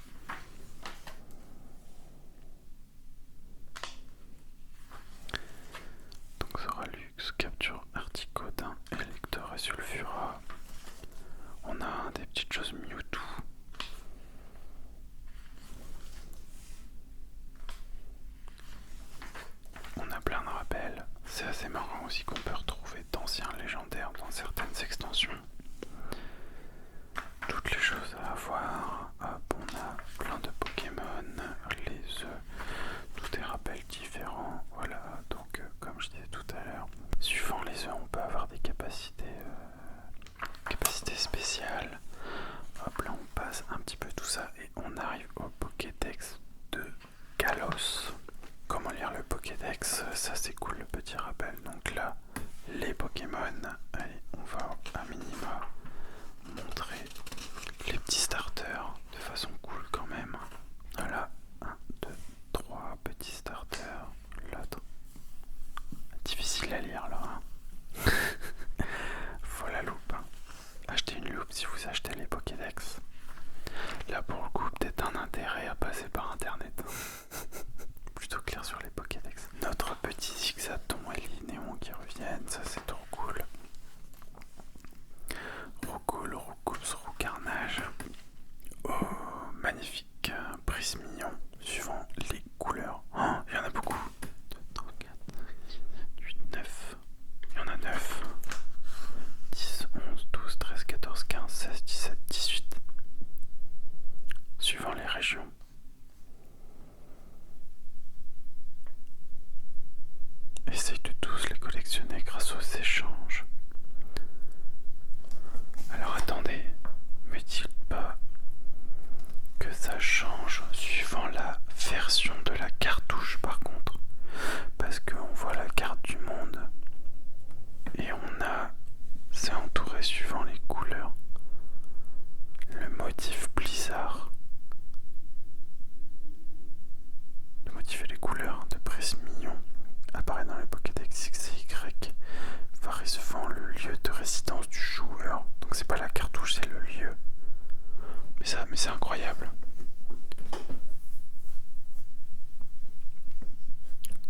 Donc Zoralux capture Articodin, Elector et Sulfura. On a des petites choses Mewtwo. On a plein de rappels. C'est assez marrant aussi qu'on peut retrouver d'anciens légendaires dans certaines extensions. Toutes les choses à avoir. Hop, on a plein de Pokémon, les œufs, tous des rappels différents. Voilà, donc comme je disais tout à l'heure, suivant les œufs, on peut avoir des capacités spéciales. Hop, là on passe un petit peu tout ça et on arrive au Pokédex de Kalos. Comment lire le Pokédex, ça c'est cool, le petit rappel. Donc là, les Pokémon, allez, on va à minima montrer les petits starters de façon cool quand même. Voilà, 1, 2, 3 petits starters. L'autre, difficile à lire là. Hein. Faut la loupe. Hein. Achetez une loupe si vous achetez les Pokédex. Là pour le coup, peut-être un intérêt à passer par internet. Plutôt clair sur les Pokédex. Notre petit Zigzaton et Linéon qui reviennent, ça c'est trop cool. Roucoule, Roucoups, Roucarnage. Oh, magnifique, Prismignon, suivant les couleurs. Oh, il y en a beaucoup. 2, 3, 4, 8, 9. Il y en a 9. 10, 11, 12, 13, 14, 15, 16, 17, 18. Suivant les régions. Essaye de tous les collectionner grâce aux échanges. Alors attendez, me dites pas que ça change suivant la version de la cartouche par contre. Parce qu'on voit la carte du monde et c'est entouré suivant les couleurs. Le motif Blizzard. Le motif et les couleurs de Prismignon apparaît dans le Pokédex X et Y, varie suivant le lieu de résidence du joueur. Donc c'est pas la cartouche, c'est le lieu. Mais c'est incroyable.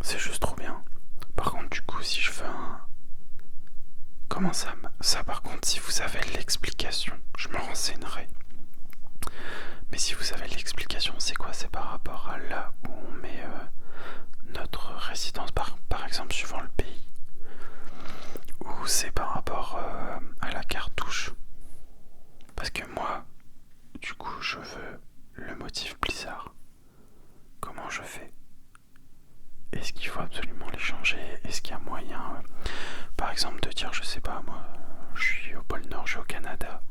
C'est juste trop bien. Par contre, du coup, si je fais un... Comment ça par contre, si vous avez l'explication, je me renseignerai. Mais si vous avez l'explication, c'est quoi? C'est par rapport à là où on met notre résidence, par exemple, suivant le pays. Ou c'est par rapport à la cartouche. Parce que moi, du coup, je veux le motif Blizzard. Comment je fais? Est-ce qu'il faut absolument les changer? Est-ce qu'il y a moyen, par exemple, de dire, je sais pas moi, je suis au pôle Nord, je suis au Canada.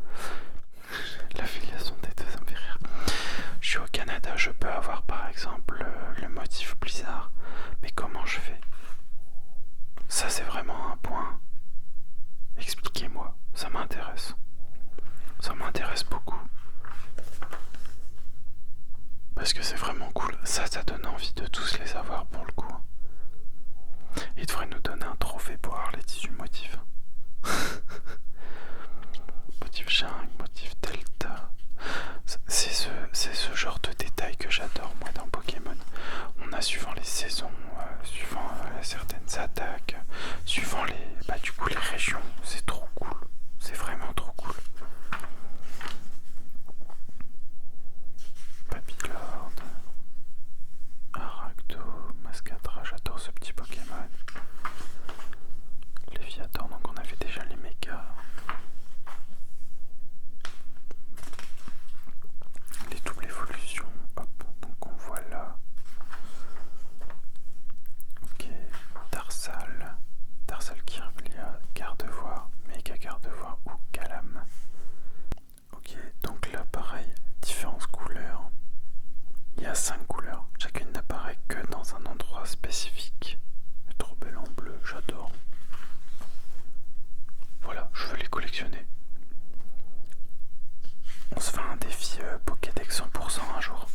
L'affiliation des deux, ça me fait rire. Je suis au Canada, je peux avoir par exemple le motif Blizzard. Mais comment je fais? Ça c'est vraiment un point. Expliquez-moi, ça m'intéresse. Ça m'intéresse beaucoup. Parce que c'est vraiment cool. Ça donne envie de tous les avoir pour le coup. Il devrait nous donner un trophée pour avoir les 18 motifs. Motif jungle, motif delta. C'est ce genre de détail que j'adore moi dans Pokémon. On a suivant les saisons, suivant certaines attaques, suivant du coup les régions. C'est trop cool. C'est vraiment trop cool. Papillard, Aracto, Mascatra, j'adore ce petit Pokémon. Léviator, donc on avait déjà les mégas. Les doubles évolutions, hop, donc on voit là. Ok, Tarsal Kirlia, Gardevoir, méga Gardevoir ou Galam. Ok, donc là pareil, différentes couleurs. Il y a 5 couleurs, chacune n'apparaît que dans un endroit spécifique. Trop belle en bleu, j'adore. Voilà, je veux les collectionner. On se fait un défi Pokédex 100% un jour.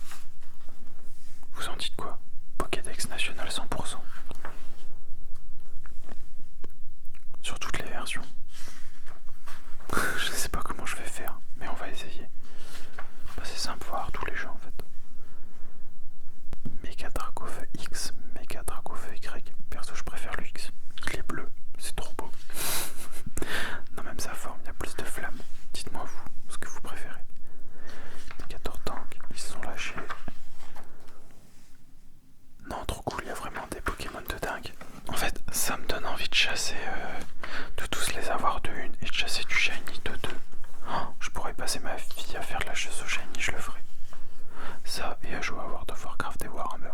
Vous en dites quoi? Pokédex national 100%. Sur toutes les versions. Je ne sais pas comment je vais faire, mais on va essayer. Bah, c'est simple, voir tous les jeux en fait. Méga Dracofeu X, Méga Dracofeu Y. Perso, je préfère le X. Il est bleu, c'est trop beau. Non, même sa forme, il y a plus de flammes. Dites-moi vous, ce que vous préférez. Les 14 tanks, ils sont lâchés. Non, trop cool, il y a vraiment des Pokémon de dingue. En fait, ça me donne envie de chasser, de tous les avoir de une et de chasser du shiny de deux. Oh, je pourrais passer ma vie à faire de la chasse au shiny, je le ferai. Ça et à jouer à World of Warcraft et Warhammer.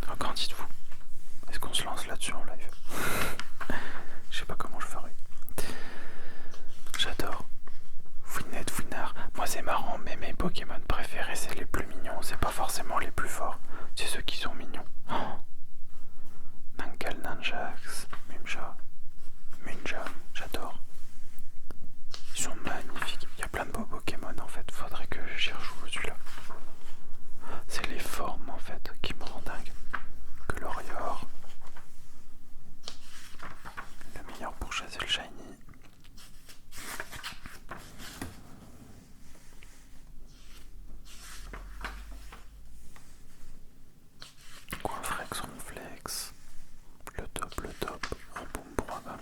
Alors, qu'en dites-vous? Est-ce qu'on se lance là-dessus en live? Je sais pas comment je ferai. J'adore. Winnet, Winard. Moi c'est marrant, mais mes Pokémon préférés c'est les plus mignons. C'est pas forcément les plus forts. C'est ceux qui sont mignons. Oh, Nankal, Ninjax, Munja, j'adore. Ils sont magnifiques. Il y a plein de beaux Pokémon en fait. Faudrait que j'y rejoue celui-là. C'est les formes en fait qui me rendent dingue. Glorior. Le meilleur pour chasser le shiny. Coinflex, Ronflex. Le top. Reboom, Broibam.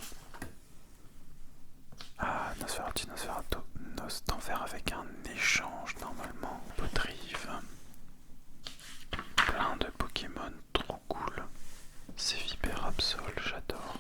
Ah, Nosferatu, Nos d'enfer avec un échange normalement. Podrive. Plein de Pokémon trop cool. C'est Viper Absol, j'adore.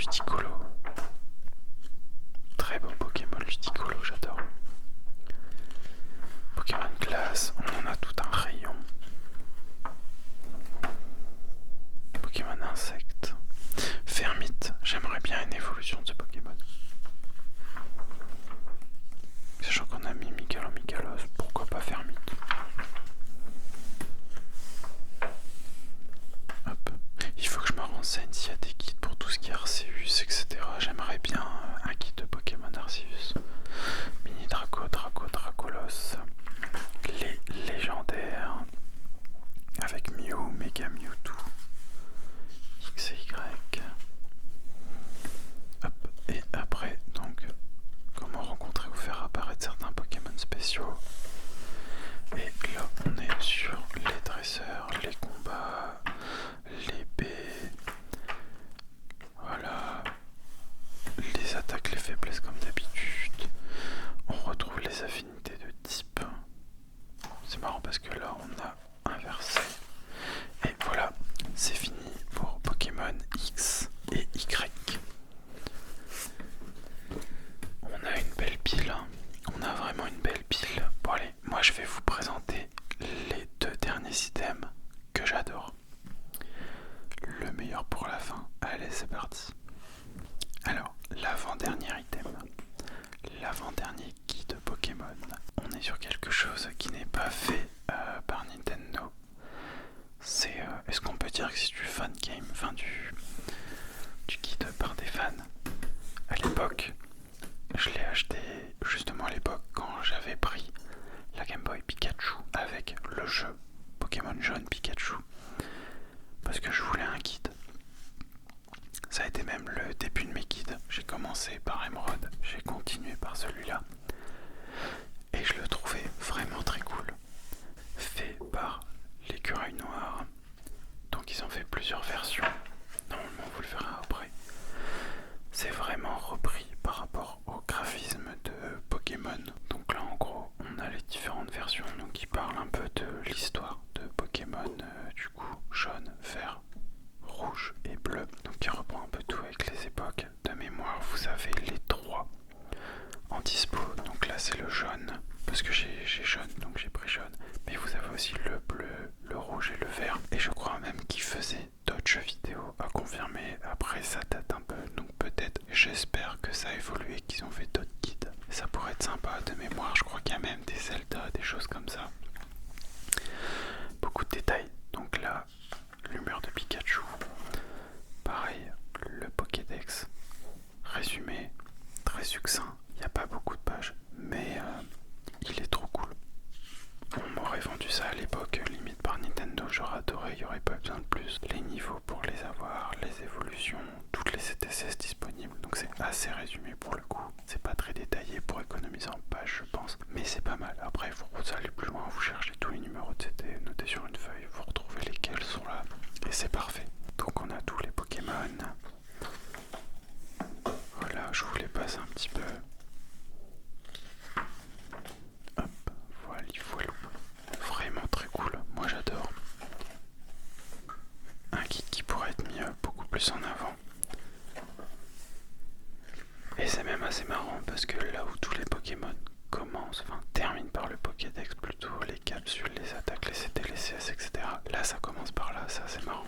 Ludicolo. Très beau Pokémon Ludicolo, j'adore. Pokémon glace, on en a tout un rayon. Pokémon insecte. Fermite, j'aimerais bien une évolution de ce Pokémon. Sachant qu'on a mis Mikalos, pourquoi pas Fermite. Hop. Il faut que je me renseigne s'il y a des guides pour tout ce qui est Arceus, etc. J'aimerais bien un guide de Pokémon Arceus. Mini Draco, Dracolos. Les légendaires. Avec Mew, Mega Mewtwo. X et Y. Hop. Et après, donc, comment rencontrer ou faire apparaître certains Pokémon spéciaux. Et là, on est sur les dresseurs, les combats, les baies, voilà, les attaques, les faiblesses comme d'habitude. On retrouve les affinités de type. C'est marrant parce que là, on a inversé. Et voilà, c'est fini pour Pokémon X et Y. On a une belle pile, hein. On a vraiment une belle pile. Bon allez, moi je vais vous présenter les deux derniers items que j'adore. Le meilleur pour la fin. Allez, c'est parti. Alors, l'avant-dernier item. L'avant-dernier guide Pokémon. On est sur quelque chose qui n'est pas fait par Nintendo. C'est, est-ce qu'on peut dire que c'est du fan game, enfin du guide par des fans. À l'époque, je l'ai acheté justement à l'époque quand j'avais pris la Game Boy Pikachu avec le jeu Pokémon Jaune Pikachu. Parce que je voulais un guide. Ça a été même le début de mes guides. J'ai commencé par Emerald, j'ai continué par celui-là. Et je le trouvais vraiment très cool. Fait par l'écureuil noir. Donc ils ont fait plusieurs versions. Normalement vous le verrez après. C'est vraiment repris par rapport au graphisme de Pokémon. Donc là en gros on a les différentes versions donc qui parlent un peu de l'histoire de Pokémon du coup jaune, vert, rouge et bleu. Donc qui reprend un peu tout avec les époques. De mémoire vous avez les trois en dispo. Donc là c'est le jaune parce que j'ai jaune donc j'ai pris jaune. Mais vous avez aussi le bleu, le rouge et le vert. Et je crois même qu'ils faisaient d'autres jeux vidéo à confirmer. Après ça date un peu donc peut-être, j'espère que ça a évolué, qu'ils ont fait d'autres guides. Ça pourrait être sympa de mémoire. Je crois qu'il y a même des Zelda, des choses comme ça. Beaucoup de détails. Donc là, l'humeur de Pikachu. Pareil, le Pokédex. Résumé, très succinct. Il n'y a pas beaucoup de pages, mais il est trop cool. On m'aurait vendu ça à l'époque, limite par Nintendo, j'aurais adoré, il n'y aurait pas besoin de plus. Les niveaux pour les avoir, les évolutions, toutes les CTCS disponibles, donc c'est assez résumé pour le coup. C'est pas très détaillé pour économiser en pages, je pense, mais c'est pas mal. Après, vous allez plus loin, vous cherchez tous les numéros de CT notés sur une feuille, vous retrouvez lesquels sont là, et c'est parfait. Donc on a tous les Pokémon. Voilà, je vous les passe un petit peu. Hop, voilà. Vraiment très cool, moi j'adore. Un guide qui pourrait être mis beaucoup plus en avant. Et c'est même assez marrant parce que là où tous les Pokémon commencent, enfin terminent par le Pokédex plutôt, les capsules, les attaques, les CT, les CS, etc. Là ça commence par là, ça c'est marrant.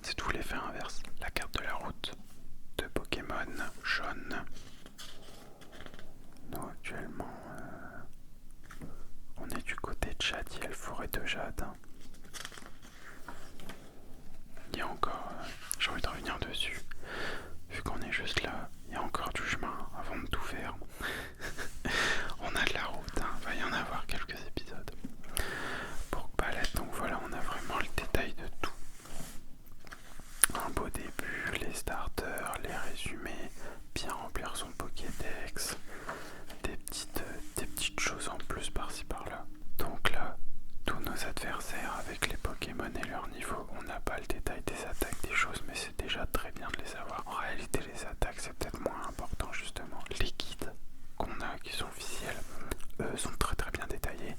C'est tout l'effet inverse. La carte de la route de Pokémon jaune. Nous actuellement on est du côté de Chadiel, forêt de Jade. Il y a encore, j'ai envie de revenir dessus, vu qu'on est juste là, il y a encore du chemin avant de tout faire. On a de la route, hein. Va y en avoir quelques épisodes. Pour Palette, donc voilà, on a vraiment le détail de tout. Un beau début, les starters, les résumés, bien remplir son Pokédex, des petites choses en plus par-ci par-là. Donc là, tous nos adversaires avec les Pokémon et leur niveau, on n'a pas le détail des attaques, des choses, mais c'est déjà très bien de les avoir. En réalité, les attaques, c'est peut-être moins important justement. Les guides qu'on a, qui sont officiels, eux, sont très très bien détaillés.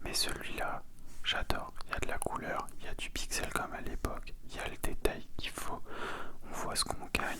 Mais celui-là, j'adore. Il y a de la couleur, il y a du pixel comme à l'époque, il y a le détail qu'il faut. On voit ce qu'on gagne,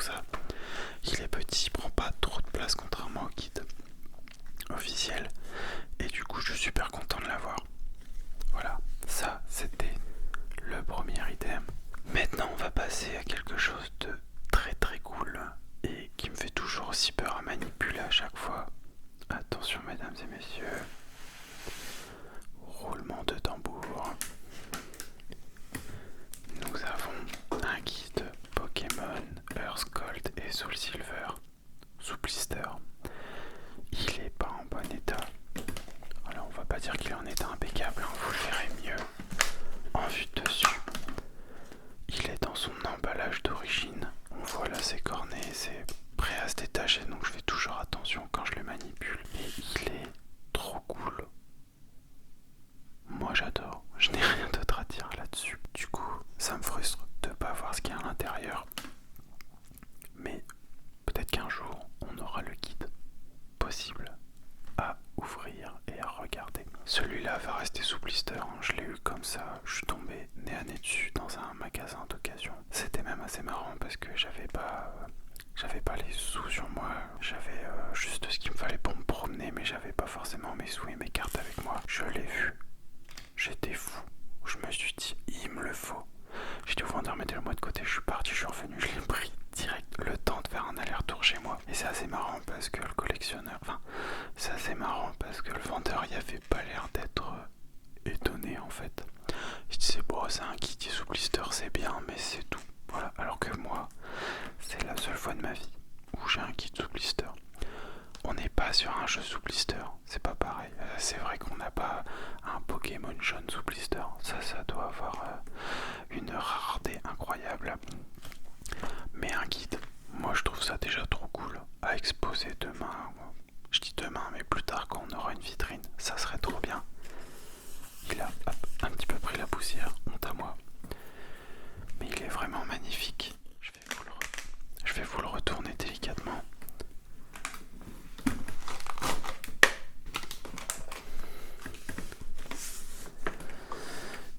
ça. Il est petit, il prend pas trop de place contrairement au kit officiel. Et du coup je suis super content de l'avoir. Voilà, ça c'était le premier item. Maintenant on va passer à quelque chose de très très cool et qui me fait toujours aussi peur à manipuler à chaque fois. Attention mesdames et messieurs, roulement de tambour. Nous avons un kit Pokémon Earth Gold et Soul Silver sous blister. Il est pas en bon état. Alors on va pas dire qu'il est en état impeccable, hein, vous le verrez mieux en vue de dessus. Il est dans son emballage d'origine. On voit là ses cornets, c'est prêt à se détacher, donc je fais toujours attention quand je le manipule. Et il est trop cool. Moi j'adore, je n'ai rien d'autre à dire là-dessus. Du coup, ça me frustre de ne pas voir ce qu'il y a à l'intérieur. Mais peut-être qu'un jour, on aura le guide possible à ouvrir et à regarder. Celui-là va rester sous blister, hein. Je l'ai eu comme ça, je suis tombé nez à nez dessus dans un magasin d'occasion. C'était même assez marrant parce que j'avais pas les sous sur moi, j'avais juste ce qu'il me fallait pour me promener, mais j'avais pas forcément mes sous et mes cartes avec moi. Je l'ai vu, j'étais fou, je me suis dit il me le faut. J'ai dit au vendeur mettez-le moi de côté, je suis parti, je suis revenu, je l'ai pris direct, le temps de faire un aller-retour chez moi. Et c'est assez marrant parce que le collectionneur, c'est assez marrant parce que le vendeur il avait pas l'air d'être étonné en fait. Il disait bon c'est un kit sous blister c'est bien mais c'est tout. Voilà, alors que moi c'est la seule fois de ma vie où j'ai un kit sous blister. On n'est pas sur un jeu sous blister, c'est pas pareil. C'est vrai qu'on n'a pas un Pokémon jaune sous blister, ça doit avoir une rareté incroyable. Mais un guide, moi je trouve ça déjà trop cool à exposer demain. Je dis demain, mais plus tard quand on aura une vitrine, ça serait trop bien. Il a un petit peu pris la poussière, honte à moi. Mais il est vraiment magnifique. Je vais vous le retourner délicatement.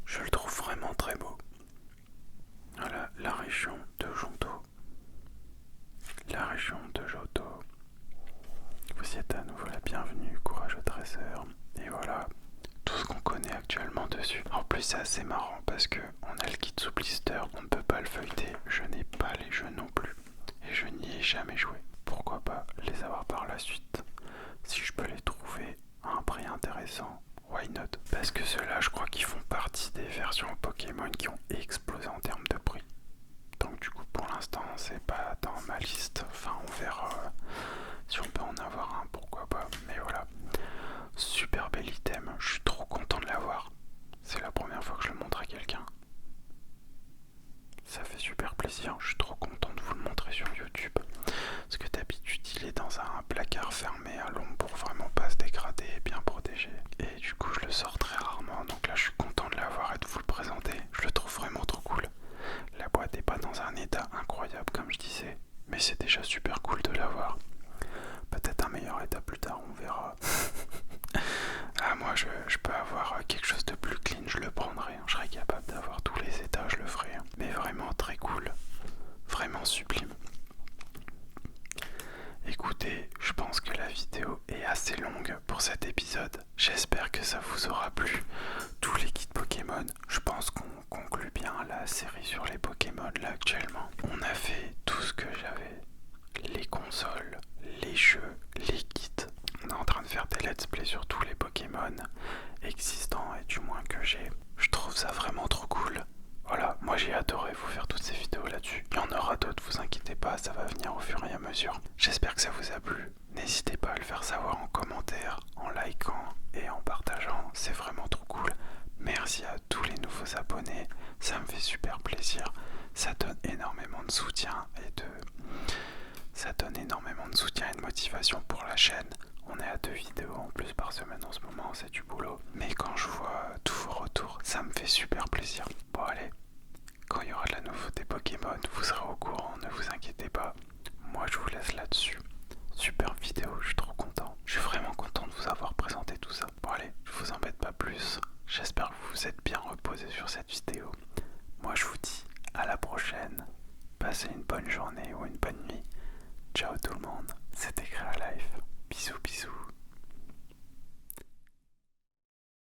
Je le trouve vraiment très beau. Voilà la région de Johto. La région de Johto. Vous y êtes à nouveau la bienvenue, courageux dresseur. Et voilà tout ce qu'on connaît actuellement dessus. En plus c'est assez marrant parce que on a le kit sous blister, on ne peut pas le feuilleter. Je n'ai pas les jeux non plus. Et je n'y ai jamais joué. Pourquoi pas les avoir par la suite? Si je peux les trouver à un prix intéressant, why not? Parce que ceux-là je crois qu'ils font partie des versions Pokémon qui ont explosé en termes de prix. Donc du coup pour l'instant c'est pas dans ma liste. Enfin on verra si on peut en avoir un, pourquoi pas. Mais voilà, super bel item, je suis trop content de l'avoir. C'est la première fois que je le montre à quelqu'un. Ça fait super plaisir, je suis trop content de vous le montrer sur YouTube. Parce que d'habitude il est dans un placard fermé à l'ombre pour vraiment pas se dégrader et bien protégé. Et du coup je le sors très rarement, donc là je suis content de l'avoir et de vous le présenter. Je le trouve vraiment trop cool. La boîte est pas dans un état incroyable comme je disais, mais c'est déjà super cool de l'avoir. Peut-être un meilleur état plus tard, on verra. Ah moi je peux avoir quelque chose de plus clean, je le prendrai, hein. Je serais capable d'avoir tous les états, je le ferai, hein. Mais vraiment très cool, vraiment sublime. Écoutez, je pense que la vidéo est assez longue pour cet épisode. J'espère que ça vous aura plu. Tous les kits Pokémon, je pense qu'on conclut bien la série sur les Pokémon là actuellement. On a fait tout ce que j'avais. Les consoles, les jeux, les kits. On est en train de faire des let's play sur tous les Pokémon existants et du moins que j'ai. Je trouve ça vraiment trop cool. Voilà, moi j'ai adoré vous faire toutes ces vidéos là-dessus. Il y en aura d'autres, vous inquiétez pas, ça va venir au fur et à mesure. J'espère que ça vous a plu. N'hésitez pas à le faire savoir en commentaire, en likant et en partageant. C'est vraiment trop cool. Merci à tous les nouveaux abonnés. Ça me fait super plaisir. Ça donne énormément de soutien et de motivation pour la chaîne. On est à 2 vidéos en plus par semaine en ce moment, c'est du boulot. Mais quand je vois tous vos retours, ça me fait super plaisir. Bon allez, quand il y aura de la nouveauté Pokémon, vous serez au courant, ne vous inquiétez pas. Moi je vous laisse là-dessus. Super vidéo, je suis trop content. Je suis vraiment content de vous avoir présenté tout ça. Bon allez, je vous embête pas plus. J'espère que vous vous êtes bien reposé sur cette vidéo. Moi je vous dis à la prochaine. Passez une bonne journée ou une bonne nuit. Ciao tout le monde, c'était Créa Life. Bisous bisous.